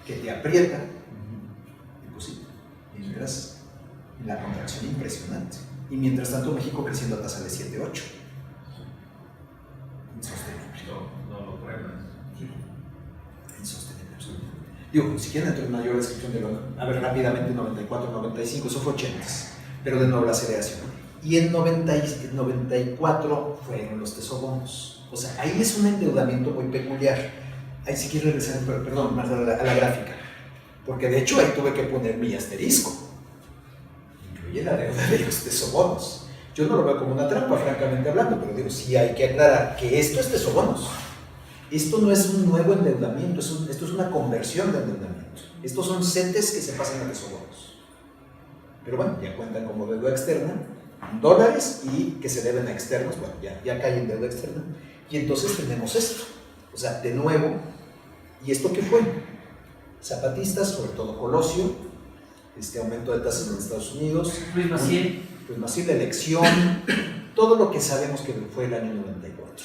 que te aprieta, y pues sí, mientras la contracción impresionante. Y mientras tanto México creciendo a tasa de 7-8. Insostenible. No lo frenas. Insostenible, absolutamente. Digo, si quieren entrar en mayor descripción a ver rápidamente, 94, 95, eso fue 80s, pero de nuevo la aceleración. Y en 94 fueron los tesobonos. O sea, ahí es un endeudamiento muy peculiar. Ahí sí quiero regresar, perdón, más a la gráfica, porque de hecho ahí tuve que poner mi asterisco. Incluye la deuda de los tesobonos. Yo no lo veo como una trampa, francamente hablando, pero digo, sí hay que aclarar que esto es tesobonos. Esto no es un nuevo endeudamiento, esto es una conversión de endeudamiento. Estos son CETES que se pasan a tesobonos. Pero bueno, ya cuentan como deuda externa, en dólares y que se deben a externos, bueno, ya cae en deuda externa. Y entonces tenemos esto. O sea, de nuevo, ¿y esto qué fue? Zapatistas, sobre todo Colosio, aumento de tasas en Estados Unidos, Luis Massieu, la elección, todo lo que sabemos que fue el año 94.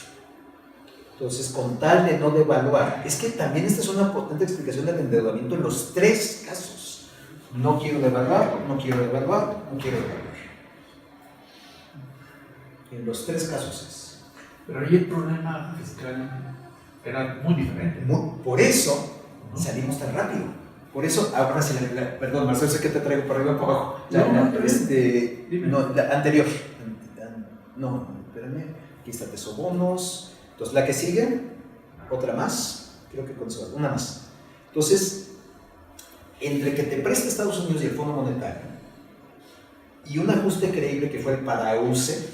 Entonces, con tal de no devaluar, es que también esta es una potente explicación del endeudamiento en los 3 casos. No quiero devaluar, no quiero devaluar, no quiero devaluar. En los 3 casos es. Pero ahí el problema fiscal era muy diferente. Por eso salimos tan rápido. Por eso, ahora sí, perdón, Marcelo, sé que te traigo para arriba y para abajo. La anterior. No, espérame. Aquí está tesobonos. Entonces, la que sigue, otra más. Creo que con eso, una más. Entonces, entre que te presta Estados Unidos y el Fondo Monetario, y un ajuste creíble que fue el para AUCE,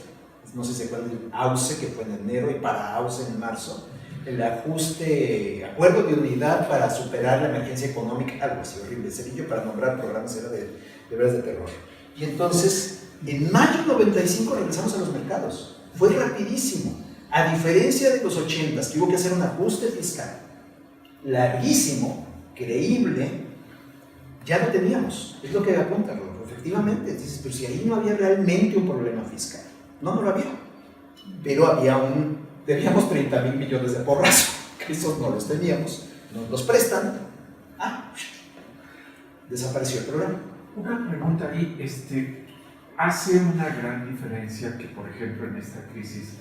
no sé si se acuerdan del AUCE, que fue en enero, y para AUCE en marzo, el ajuste, acuerdo de unidad para superar la emergencia económica, algo así horrible, cerillo para nombrar programas, era de veras de terror. Y entonces, en mayo 95 regresamos a los mercados, fue rapidísimo, A diferencia de los 80s, que hubo que hacer un ajuste fiscal larguísimo, creíble, ya lo teníamos. Es lo que apunta, Rodolfo. Efectivamente, dices, pero si ahí no había realmente un problema fiscal. No lo había. Pero debíamos 30,000 millones de porras, que esos no los teníamos, nos los prestan. Desapareció el programa. Una pregunta ahí, hace una gran diferencia que, por ejemplo, en esta crisis,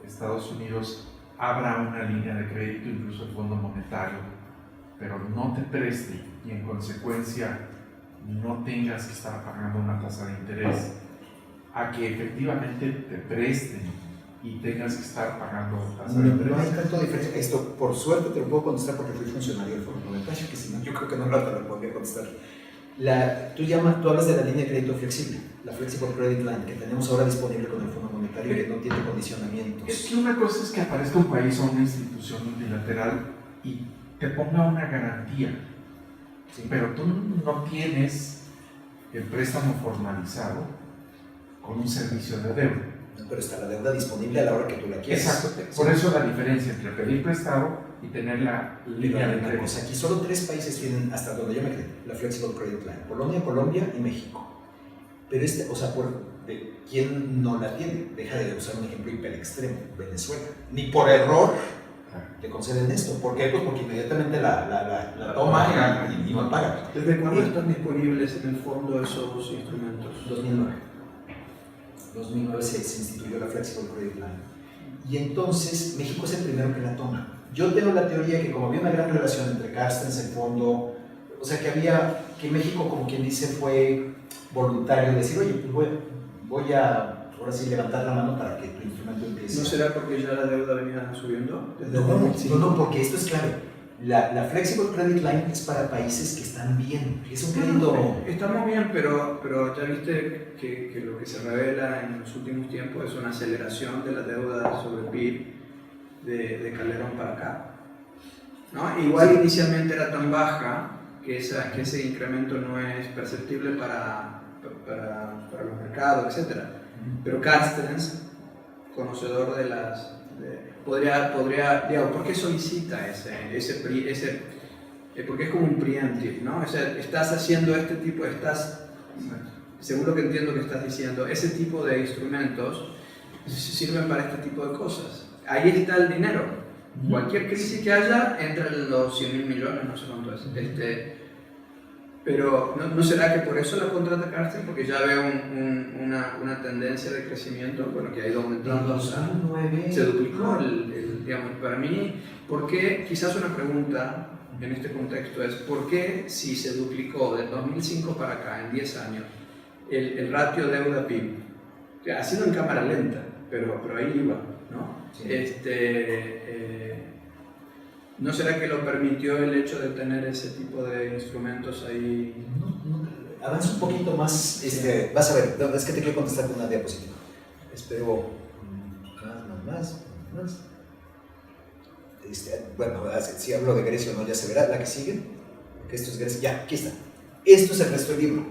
Estados Unidos abra una línea de crédito, incluso el Fondo Monetario, pero no te preste y en consecuencia no tengas que estar pagando una tasa de interés, a que efectivamente te presten y tengas que estar pagando tasa de interés. No hay tanto diferencia. Esto, por suerte, te lo puedo contestar porque fui funcionario del Fondo Monetario, que si no, yo creo que no te lo podría contestar. Tú hablas de la línea de crédito flexible, la Flexible Credit Line, que tenemos ahora disponible con el Fondo Monetario, que no tiene condicionamientos. Es que una cosa es que aparezca un país o una institución multilateral y te ponga una garantía, Sí. pero tú no tienes el préstamo formalizado con un servicio de deuda. Pero está la deuda disponible a la hora que tú la quieres. Exacto. Por eso la diferencia entre pedir prestado y tener la línea de crédito. Cosa, aquí solo 3 países tienen, hasta donde yo me quedé, la Flexible Credit Line: Polonia, Colombia y México. Pero ¿quién no la tiene? Deja de usar un ejemplo hiper extremo, Venezuela. Ni por error te conceden esto. ¿Por qué? Pues porque inmediatamente la toma y no paga. ¿Desde cuándo están disponibles en el fondo esos instrumentos? 2009 se instituyó la Flexible Credit Line. Y entonces México es el primero que la toma. Yo tengo la teoría que como había una gran relación entre Carstens, el fondo, o sea que México, como quien dice, fue voluntario, decir, oye, pues voy a ahora sí levantar la mano para que tu instrumento empiece. ¿No será porque ya la deuda venía subiendo? No, porque esto es clave. La Flexible Credit Line es para países que están bien, es un crédito... Estamos bien, pero ya viste que lo que se revela en los últimos tiempos es una aceleración de la deuda sobre el PIB de Calderón para acá, ¿no? Igual inicialmente era tan baja que ese incremento no es perceptible para los mercados, etc. Pero Carstens, conocedor de las... podría digamos, ¿por qué solicita ese porque es como un preemptive, ¿no? O sea, estás haciendo según lo que entiendo que estás diciendo, ese tipo de instrumentos sirven para este tipo de cosas. Ahí está el dinero. Cualquier crisis que haya, entra en los 100,000 millones, no sé cuánto es. Pero ¿no será que por eso la contrata Carstens? Porque ya ve una tendencia de crecimiento, bueno, que ha ido aumentando. En 2009 se duplicó, digamos, para mí, ¿por qué? Quizás una pregunta en este contexto es, ¿por qué si se duplicó del 2005 para acá, en 10 años, el ratio deuda-PIB? Ha sido en cámara lenta, pero ahí iba, ¿no? Sí. ¿No será que lo permitió el hecho de tener ese tipo de instrumentos ahí? Avanza un poquito más, vas a ver, es que te quiero contestar con una diapositiva. Espero más. Bueno, si hablo de Grecia o no, ya se verá. La que sigue, porque esto es Grecia, ya, aquí está. Esto es el resto del libro.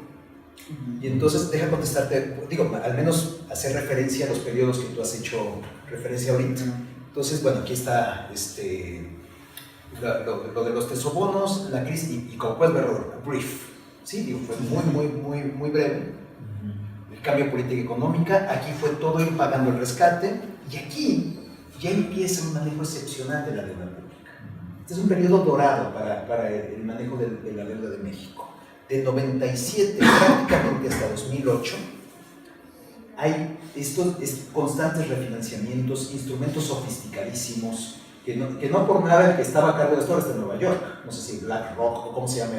Y entonces, deja contestarte, digo, al menos hacer referencia a los periodos que tú has hecho referencia ahorita. Entonces, bueno, aquí está lo de los tesobonos, la crisis, y como puedes ver, brief. Sí, digo, fue muy breve. El cambio política y económica, aquí fue todo ir pagando el rescate, y aquí ya empieza un manejo excepcional de la deuda pública. Este es un periodo dorado para el manejo de la deuda de México. De 97 prácticamente hasta 2008, hay estos constantes refinanciamientos, instrumentos sofisticadísimos, que no por nada el que estaba a cargo de esto está en Nueva York. No sé si BlackRock o cómo se llama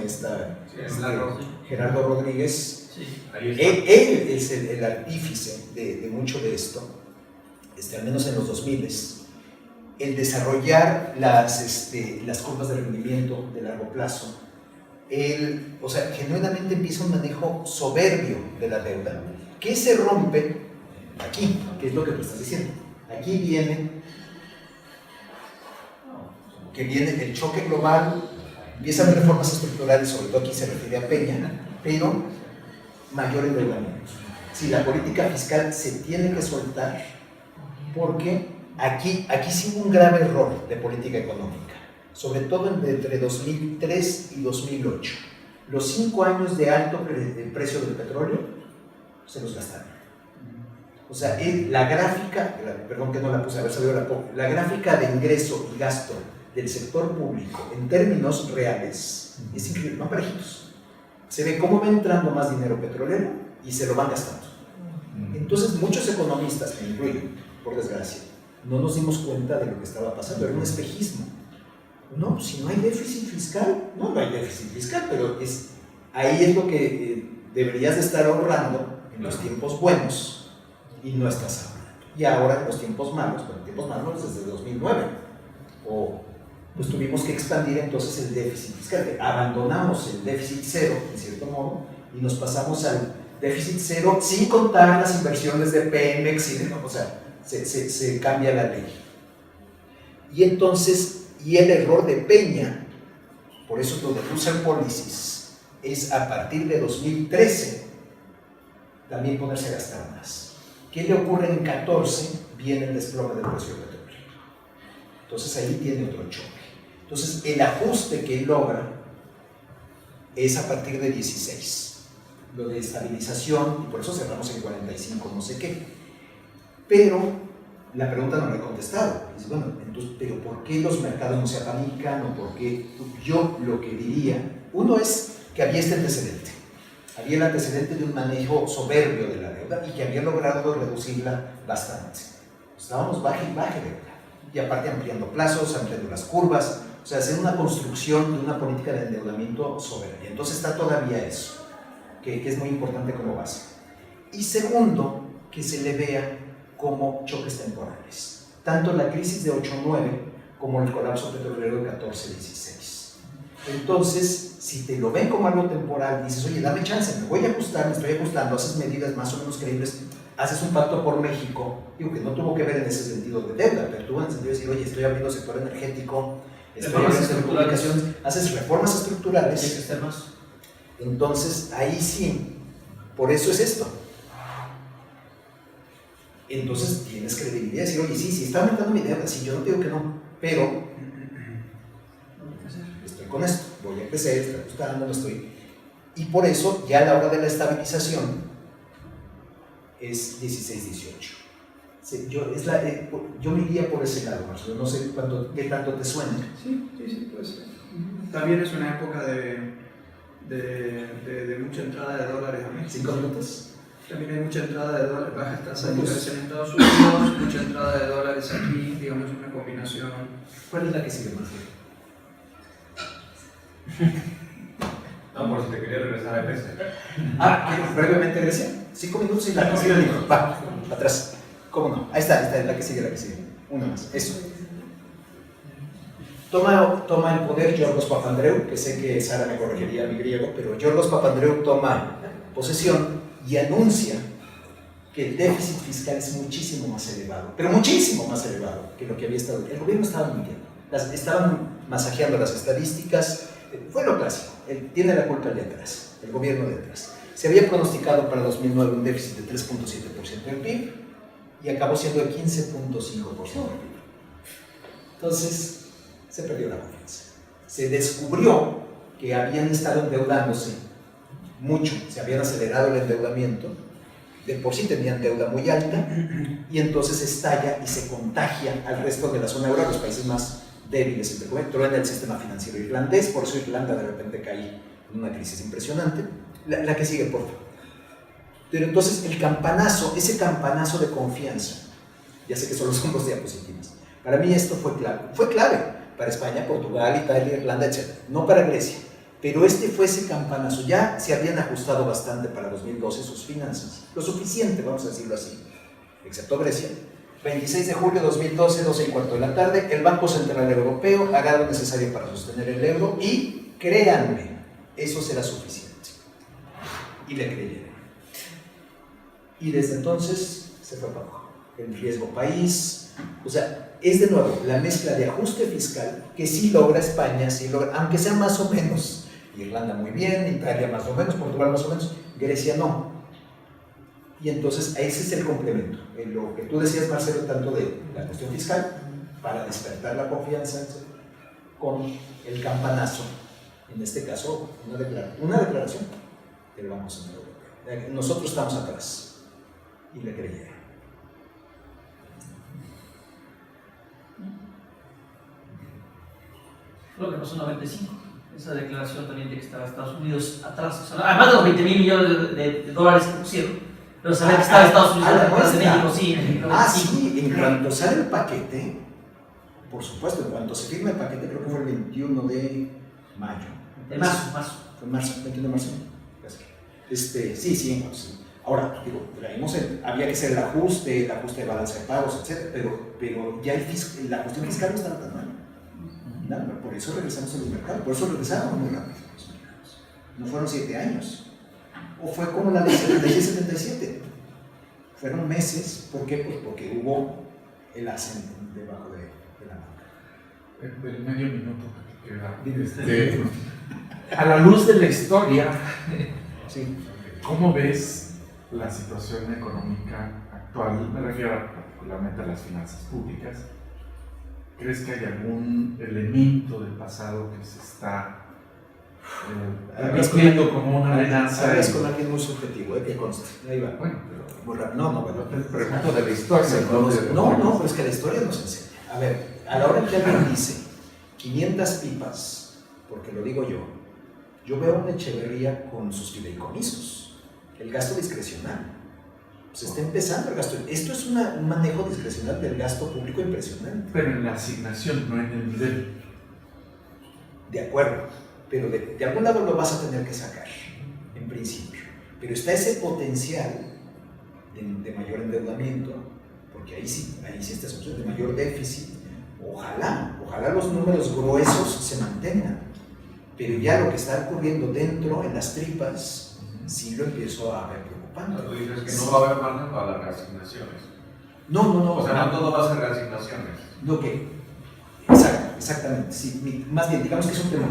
Gerardo Rodríguez. Sí. Él es el artífice de mucho de esto, al menos en los 2000, el desarrollar las curvas de rendimiento de largo plazo. O sea, genuinamente empieza un manejo soberbio de la deuda, que se rompe aquí, que es lo que tú estás diciendo. Aquí viene el choque global, empiezan a haber reformas estructurales, sobre todo aquí se refiere a Peña, pero mayor endeudamiento. Si la política fiscal se tiene que soltar, porque aquí sí hubo un grave error de política económica, sobre todo entre 2003 y 2008. Los 5 años de alto precio del petróleo se los gastaron. O sea, la gráfica, perdón que no la puse, a ver, salió la gráfica de ingreso y gasto del sector público en términos reales es increíble, van parejitos. Se ve cómo va entrando más dinero petrolero y se lo van gastando. Entonces, muchos economistas, me incluyo, por desgracia, no nos dimos cuenta de lo que estaba pasando, era un espejismo. No, si no hay déficit fiscal, no hay déficit fiscal, pero ahí es lo que deberías de estar ahorrando en los tiempos buenos y no estás ahorrando. Y ahora en los tiempos malos, desde 2009, pues tuvimos que expandir entonces el déficit fiscal. Abandonamos el déficit cero, en cierto modo, y nos pasamos al déficit cero sin contar las inversiones de Pemex, o sea, se cambia la ley. Y entonces, y el error de Peña, por eso lo de Russell Policies, es a partir de 2013 también ponerse a gastar más. ¿Qué le ocurre en 14? Viene el desplome del precio del petróleo. Entonces ahí tiene otro choque. Entonces el ajuste que él logra es a partir de 16, lo de estabilización, y por eso cerramos en 45, no sé qué. Pero la pregunta no la he contestado. Dice, bueno, entonces, pero ¿por qué los mercados no se apanican? ¿O por qué? Yo lo que diría, uno es que había este antecedente. Había el antecedente de un manejo soberbio de la deuda y que había logrado reducirla bastante. Estábamos baja y baja deuda. Y aparte ampliando plazos, ampliando las curvas, o sea, hacer una construcción de una política de endeudamiento soberbia. Entonces está todavía eso, que es muy importante como base. Y segundo, que se le vea como choques temporales. Tanto la crisis de 8-9 como el colapso petrolero de 14-16. Entonces, si te lo ven como algo temporal, dices, oye, dame chance, me voy a ajustar, me estoy ajustando, haces medidas más o menos creíbles, haces un pacto por México, digo que no tuvo que ver en ese sentido de deuda, pero tuvo en el sentido de decir, oye, estoy abriendo sector energético, estoy haciendo publicaciones, haces reformas estructurales. Entonces, ahí sí, por eso es esto. Entonces tienes credibilidad, decir, oye, sí, está aumentando mi deuda, sí, yo no digo que no, pero estoy con esto, voy a crecer, estoy ajustando, no estoy. Y por eso, ya a la hora de la estabilización, es 16-18. Sí, yo me iría por ese lado, Marcelo, no sé qué tanto te suena. Sí, puede ser. También es una época de mucha entrada de dólares a México. 5 minutos. También hay mucha entrada de dólares, bajas tasas de interés en Estados Unidos, mucha entrada de dólares aquí, digamos, una combinación. ¿Cuál es la que sigue, Marcelo? No, por si te quería regresar a Grecia. Brevemente Grecia. 5 minutos y la que sigue el libro. Va, atrás. ¿Cómo no? Ahí está, la que sigue, Una más, eso. Toma el poder Yorgos Papandreou, que sé que Sara me corregiría mi griego, pero Yorgos Papandreou toma posesión y anuncia que el déficit fiscal es muchísimo más elevado, pero muchísimo más elevado que lo que había estado. El gobierno estaba mintiendo, estaban masajeando las estadísticas, fue lo clásico, tiene la culpa el de atrás, el gobierno de atrás. Se había pronosticado para 2009 un déficit de 3.7% del PIB y acabó siendo de 15.5% del PIB. Entonces, se perdió la confianza. Se descubrió que habían estado endeudándose mucho, se habían acelerado el endeudamiento, de por sí tenían deuda muy alta, y entonces estalla y se contagia al resto de la zona euro, a los países más débiles. Entró en el sistema financiero irlandés, por eso Irlanda de repente cae en una crisis impresionante. La que sigue, por favor. Pero entonces el campanazo, ese campanazo de confianza, ya sé que solo son 2 diapositivas, para mí esto fue clave para España, Portugal, Italia, Irlanda, etc. No para Grecia. Pero fue ese campanazo. Ya se habían ajustado bastante para 2012 sus finanzas. Lo suficiente, vamos a decirlo así, excepto Grecia. 26 de julio de 2012, 12:15 de la tarde, el Banco Central Europeo hará lo necesario para sostener el euro y, créanme, eso será suficiente. Y le creyeron. Y desde entonces se fue para abajo. El riesgo país, o sea, es de nuevo la mezcla de ajuste fiscal que sí logra España, sí logra, aunque sea más o menos. Irlanda muy bien, Italia más o menos, Portugal más o menos, Grecia no. Y entonces ese es el complemento. Lo que tú decías, Marcelo, tanto de la cuestión fiscal, para despertar la confianza, con el campanazo, en este caso, una declaración que le vamos a hacer. Nosotros estamos atrás y le creyeron. Lo que pasó en 95, esa declaración también de que estaba Estados Unidos atrás, o sea, además de los 20 mil millones de dólares que pusieron, pero saber que estaba Estados Unidos atrás de México, sí. Sí, en cuanto sale el paquete, por supuesto, en cuanto se firma el paquete, creo que fue el 21 de mayo. De marzo. Fue marzo, 21 de marzo. Sí, en marzo. Ahora, digo, había que hacer el ajuste de balance de pagos, etc. Pero ya la cuestión fiscal no estaba tan mal. Nada, por eso regresamos a los mercados, por eso regresamos muy rápido a los mercados. No fueron 7 años. O fue como la de 76-77. Fueron meses. ¿Por qué? Pues porque hubo el ascenso debajo de la banca. El medio minuto que queda. A la luz de la historia, Sí. ¿cómo ves la situación económica actual? Me refiero particularmente a las finanzas públicas. ¿Crees que hay algún elemento del pasado que se está viendo como una amenaza? Hablas con alguien muy subjetivo, que conste. Ahí va. Bueno, pero Muy rápido. No, te pregunto de la historia. No, pero es que la historia nos enseña. A ver, a la hora que alguien dice 500 pipas, porque lo digo yo veo una Echeverría con sus fideicomisos, el gasto discrecional. Se está empezando el gasto. Esto es un manejo discrecional del gasto público impresionante. Pero en la asignación, no en el nivel. De acuerdo, pero de algún lado lo vas a tener que sacar, en principio. Pero está ese potencial de mayor endeudamiento, porque ahí sí está esa opción de mayor déficit. Ojalá los números gruesos se mantengan. Pero ya lo que está ocurriendo dentro, en las tripas, sí lo empiezo a ver preocupante. Tú dices que no va a haber margen para las reasignaciones. No. O sea, no todo va a ser reasignaciones. No, que. Exactamente. Sí, más bien, digamos que es un temor.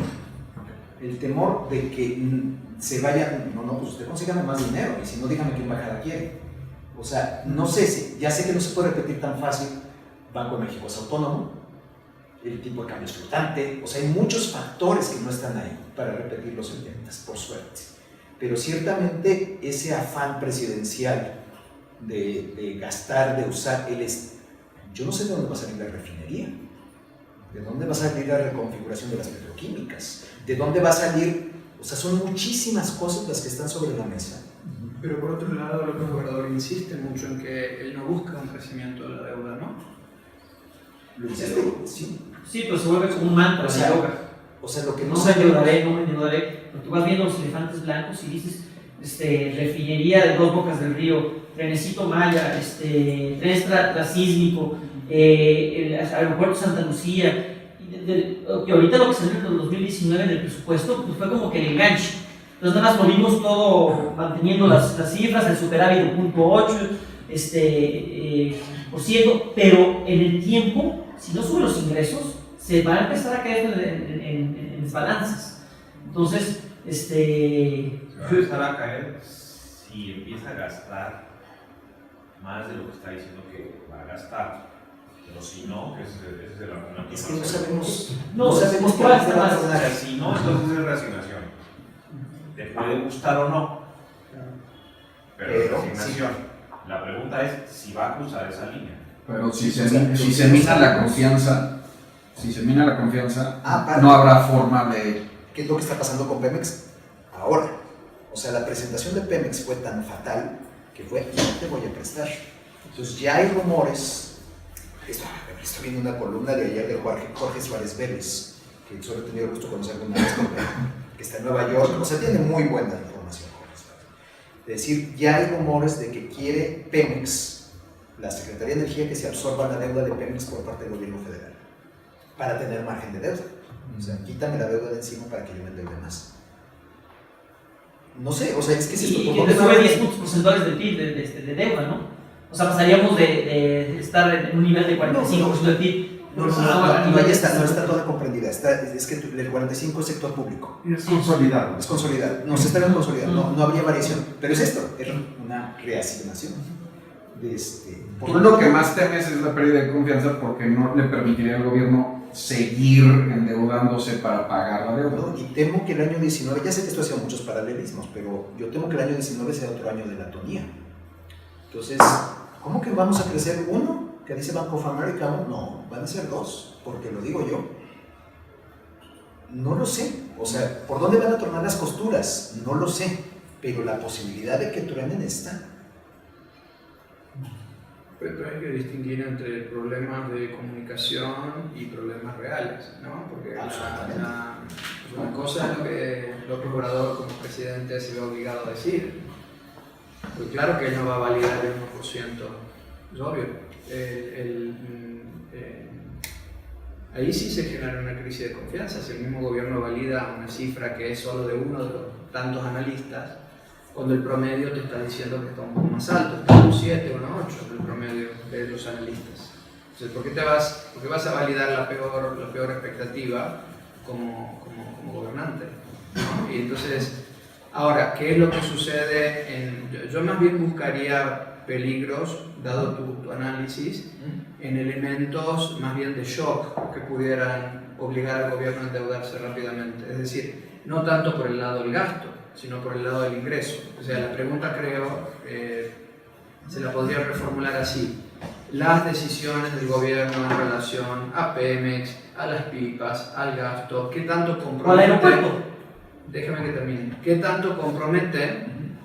El temor de que se vayan. Pues usted consiga más dinero, y si no, dígame qué embajada quiere. O sea, no sé, ya sé que no se puede repetir tan fácil. Banco de México es autónomo, el tipo de cambio es flotante, o sea, hay muchos factores que no están ahí para repetir los 70, por suerte. Pero ciertamente ese afán presidencial de gastar, de usar, yo no sé de dónde va a salir la refinería, de dónde va a salir la reconfiguración de las petroquímicas, de dónde va a salir, o sea, son muchísimas cosas las que están sobre la mesa. Pero por otro lado, el gobernador insiste mucho en que él no busca un crecimiento de la deuda, ¿no? ¿Lo hiciste? Sí. Sí, pero se vuelve como un mantra, O sea, yoga. O sea, lo que No no me endeudaré, no me endeudaré. Porque tú vas viendo los elefantes blancos y dices, refinería de Dos Bocas del Río, Trenecito Maya, tren transísmico, el aeropuerto Santa Lucía. Y ahorita lo que salió en el 2019 en el presupuesto, pues fue como que el enganche. Entonces nada más movimos todo manteniendo las cifras, el superávit 0.8%, pero en el tiempo, si no suben los ingresos, se va a empezar a caer en desbalances. Entonces, Se va a empezar a caer si empieza a gastar más de lo que está diciendo que va a gastar. Pero si no, que ese es el argumento. Es que no sabemos. No sabemos por cuál qué está va a más. tornar. Si no, entonces es reasignación. Te puede gustar o no, pero es reasignación. La pregunta es si va a cruzar esa línea. Pero si se mina la confianza, Aparte, no habrá forma de... ¿qué es lo que está pasando con Pemex ahora? O sea, la presentación de Pemex fue tan fatal que fue, no te voy a prestar. Entonces ya hay rumores. Estoy viendo una columna de ayer de Jorge Suárez Vélez, que solo he tenido el gusto de conocer alguna vez, que está en Nueva York. O sea, tiene muy buena información Jorge Suárez. Es decir, ya hay rumores de que quiere Pemex, la Secretaría de Energía, que se absorba la deuda de Pemex por parte del gobierno federal, para tener margen de deuda. O sea, quítame la deuda de encima para que yo me endeude más. No sé, o sea, es que si y que te sube 10 puntos porcentuales del PIB de deuda, ¿no? O sea, pasaríamos de estar en un nivel de 45% del PIB ahí está, no está toda comprendida. Es que el 45 es sector público. Es consolidado. Es consolidado. No, se está consolidado. No habría variación. Pero es esto, es una reasignación. Tú lo que más temes es la pérdida de confianza porque no le permitiría al gobierno seguir endeudándose para pagar la deuda. ¿No? Y temo que el año 19, ya sé que esto ha sido muchos paralelismos, pero yo temo que el año 19 sea otro año de la atonía. Entonces, ¿cómo que vamos a crecer uno? Que dice Bank of America, no, van a ser dos, porque lo digo yo. No lo sé, o sea, ¿por dónde van a tronar las costuras? No lo sé, pero la posibilidad de que truenen está. Pero hay que distinguir entre problemas de comunicación y problemas reales, ¿no? Porque una cosa es lo que López Obrador como presidente se ve obligado a decir. Pues claro que él no va a validar el 1%, es obvio. Ahí sí se genera una crisis de confianza. Si el mismo gobierno valida una cifra que es solo de uno de los tantos analistas, cuando el promedio te está diciendo que está un poco más alto, está un 7 o un 8 el promedio de los analistas. Entonces, ¿por qué vas a validar la peor expectativa como gobernante? ¿No? Y entonces, ahora, ¿qué es lo que sucede? Yo más bien buscaría peligros, dado tu análisis, en elementos más bien de shock que pudieran obligar al gobierno a endeudarse rápidamente. Es decir, no tanto por el lado del gasto, sino por el lado del ingreso. O sea, la pregunta creo se la podría reformular así. Las decisiones del gobierno en relación a Pemex, a las pipas, al gasto, ¿qué tanto comprometen? Déjame que termine. ¿Qué tanto comprometen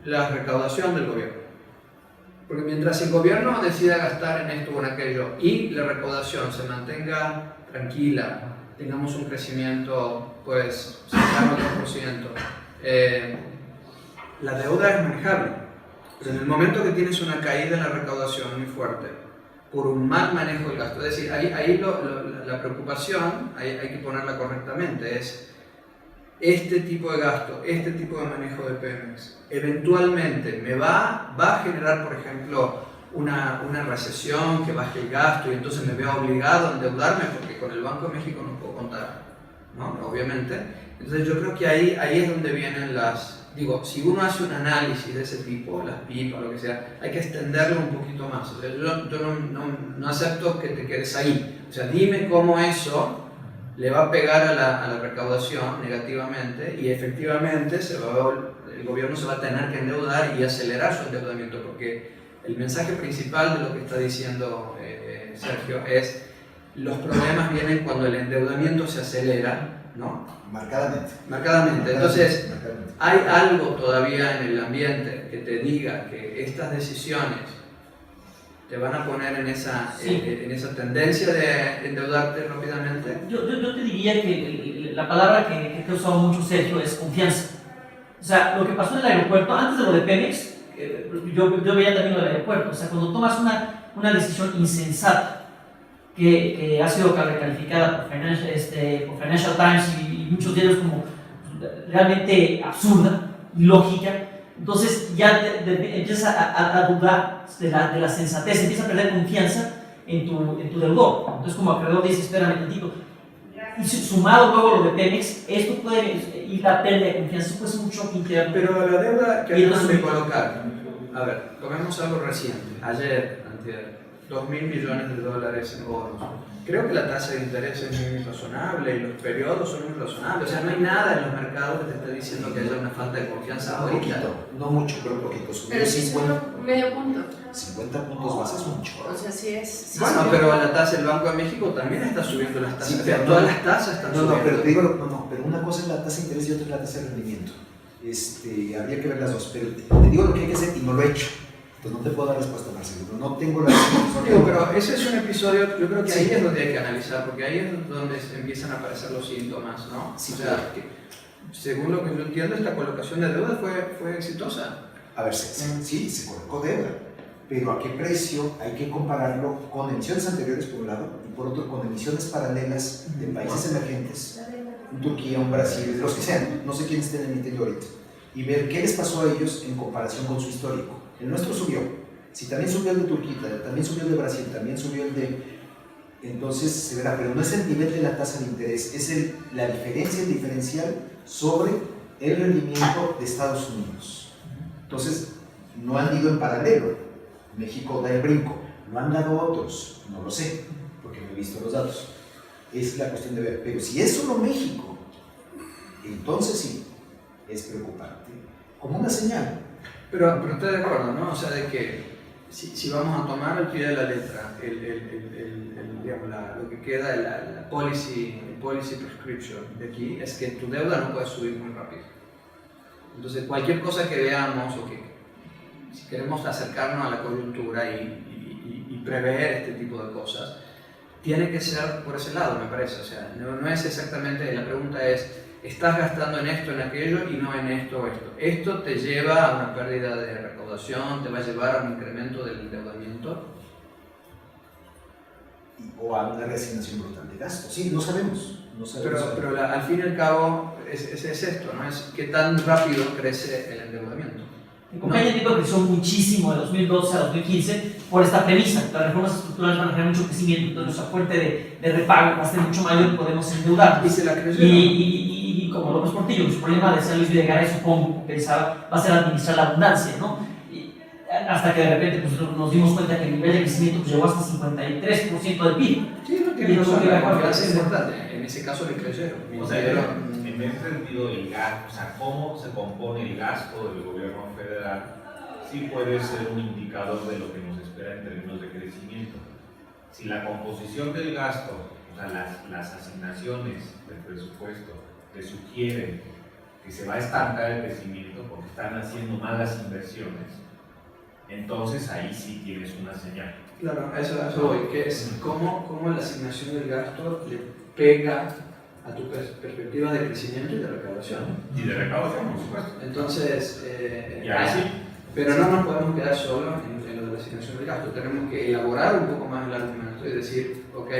la recaudación del gobierno? Porque mientras el gobierno decida gastar en esto o en aquello y la recaudación se mantenga tranquila, tengamos un crecimiento pues cercano al 2%, la deuda es manejable. Pero en el momento que tienes una caída en la recaudación muy fuerte por un mal manejo del gasto, es decir, ahí la preocupación, hay que ponerla correctamente, es este tipo de gasto, este tipo de manejo de Pemex, eventualmente me va a generar, por ejemplo, una recesión que baje el gasto y entonces me veo obligado a endeudarme porque con el Banco de México no puedo contar, ¿no? Obviamente. Entonces yo creo que ahí es donde vienen digo, si uno hace un análisis de ese tipo, las pipas, lo que sea, hay que extenderlo un poquito más. O sea, yo no acepto que te quedes ahí. O sea, dime cómo eso le va a pegar a la recaudación negativamente y efectivamente el gobierno se va a tener que endeudar y acelerar su endeudamiento, porque el mensaje principal de lo que está diciendo Sergio es los problemas vienen cuando el endeudamiento se acelera, ¿no? Marcadamente. Entonces, hay algo todavía en el ambiente que te diga que estas decisiones te van a poner en esa tendencia de endeudarte rápidamente. Yo te diría que la palabra que ha usado mucho Sergio es confianza. O sea, lo que pasó en el aeropuerto, antes de lo de Pemex, yo veía también lo del aeropuerto. O sea, cuando tomas una decisión insensata que ha sido recalificada por Financial Times y muchos de ellos como realmente absurda, ilógica, entonces ya empiezas a dudar de la sensatez, empiezas a perder confianza en tu deudor. Entonces como acreedor dices, espérame tantito. Y sumado luego lo de Pemex, esto puede ir la pérdida de confianza, puede ser un shock interno. Pero la deuda que acaban de colocar, a ver, tomemos algo reciente, ayer, antier, $2.000 millones en bonos. Creo que la tasa de interés es muy razonable y los periodos son muy razonables. O sea, no hay nada en los mercados que te esté diciendo que haya una falta de confianza ahorita. No mucho, pero poquito. Pero si es medio punto. 50 puntos base es mucho. O sea, sí es. Bueno, pero la tasa del Banco de México también está subiendo las tasas. Sí, todas las tasas están subiendo. Pero te digo, pero una cosa es la tasa de interés y otra es la tasa de rendimiento. Habría que ver las dos. Pero te digo lo que hay que hacer y no lo he hecho. Entonces no te puedo dar respuesta, Marcelo. No tengo la respuesta. Pero ese es un episodio, yo creo que ahí es donde hay que analizar, porque ahí es donde empiezan a aparecer los síntomas, ¿no? Sí, o sea, que, según lo que yo entiendo, esta colocación de deuda fue exitosa. A ver, sí, se colocó deuda, pero ¿a qué precio? Hay que compararlo con emisiones anteriores por un lado y por otro con emisiones paralelas de países emergentes, un Turquía, un Brasil, los que sean, no sé quiénes estén emitiendo ahorita, y ver qué les pasó a ellos en comparación con su histórico. El nuestro subió. Si también subió el de Turquía, también subió el de Brasil, también subió el de entonces se verá, pero no es el nivel de la tasa de interés, es la diferencia, el diferencial sobre el rendimiento de Estados Unidos. Entonces, no han ido en paralelo. México da el brinco, no han dado otros, no lo sé, porque no he visto los datos. Es la cuestión de ver, pero si es solo México, entonces sí, es preocupante, como una señal. Pero estoy de acuerdo, ¿no? O sea, de que si vamos a tomar al pie de la letra digamos, lo que queda de la policy prescription de aquí, es que tu deuda no puede subir muy rápido. Entonces, cualquier cosa que veamos, o que si queremos acercarnos a la coyuntura y prever este tipo de cosas, tiene que ser por ese lado, me parece. O sea, no es exactamente, la pregunta es, estás gastando en esto, en aquello, y no en esto o esto. Esto te lleva a una pérdida de recaudación, te va a llevar a un incremento del endeudamiento. O a una reasignación brutal de gasto. Sí, no sabemos. Pero al fin y al cabo es esto, ¿no? Es qué tan rápido crece el endeudamiento. En compañía de tipo creció muchísimo de 2012 a 2015 por esta premisa. Las reformas estructurales van a generar mucho crecimiento, entonces nuestra fuente de repago va a ser mucho mayor y podemos endeudar. Y se la creció. Y como López Portillo, su problema de San Luis Videgaray, supongo, pensaba, va a ser administrar la abundancia, ¿no? Hasta que de repente pues, nos dimos cuenta que el nivel de crecimiento pues, llegó hasta 53% del PIB. Sí, no tiene razón, la confianza es importante. En ese caso le creyeron. O sea, en ese sentido, el gasto, o sea, cómo se compone el gasto del gobierno federal, sí puede ser un indicador de lo que nos espera en términos de crecimiento. Si la composición del gasto, o sea, las asignaciones del presupuesto, te sugieren que se va a estancar el crecimiento porque están haciendo malas inversiones, entonces ahí sí tienes una señal. Claro, a eso voy, que es cómo la asignación del gasto le pega a tu perspectiva de crecimiento y de recaudación. Y de recaudación, por supuesto. Entonces, y ahí sí. Pero no nos podemos quedar solo en lo de la asignación del gasto, tenemos que elaborar un poco más el argumento y decir, ok,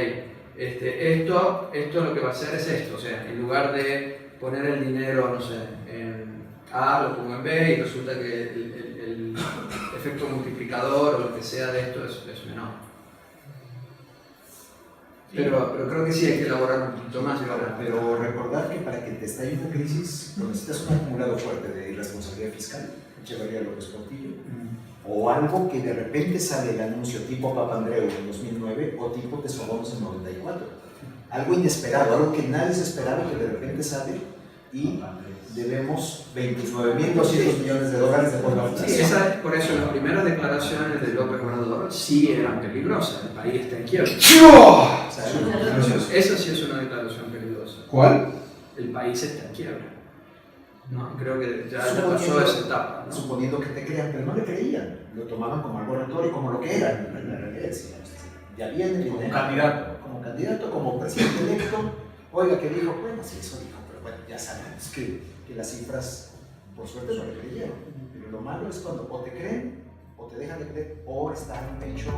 esto lo que va a hacer es esto, o sea, en lugar de poner el dinero, no sé, en A, lo pongo en B y resulta que el efecto multiplicador o lo que sea de esto es menor. Pero creo que sí hay que elaborar un poquito más. Pero recordar que para que te estalle una crisis, necesitas un acumulado fuerte de irresponsabilidad fiscal, Echeverría López Portillo, o algo que de repente sale el anuncio tipo Papandreou en 2009 o tipo Tesobonos en 94. Algo inesperado, algo que nadie se esperaba que de repente sale y debemos 29.200 millones de dólares de bono. Sí, por eso las primeras declaraciones de López Obrador sí eran peligrosas. El país está en quiebra. O sea, eso sí es una declaración peligrosa. ¿Cuál? El país está en quiebra. No, creo que ya pasó esa etapa, ¿no? Suponiendo que te crean, pero no le creían. Lo tomaban como algo retórico, como lo que era. En la realidad decían, ya viene el como candidato. Como candidato, como presidente electo. Oiga, ¿qué dijo? Bueno, sí, eso dijo, pero bueno, ya sabemos que las cifras, por suerte, no le creyeron. Pero lo malo es cuando o te creen, o te dejan de creer, o está en pecho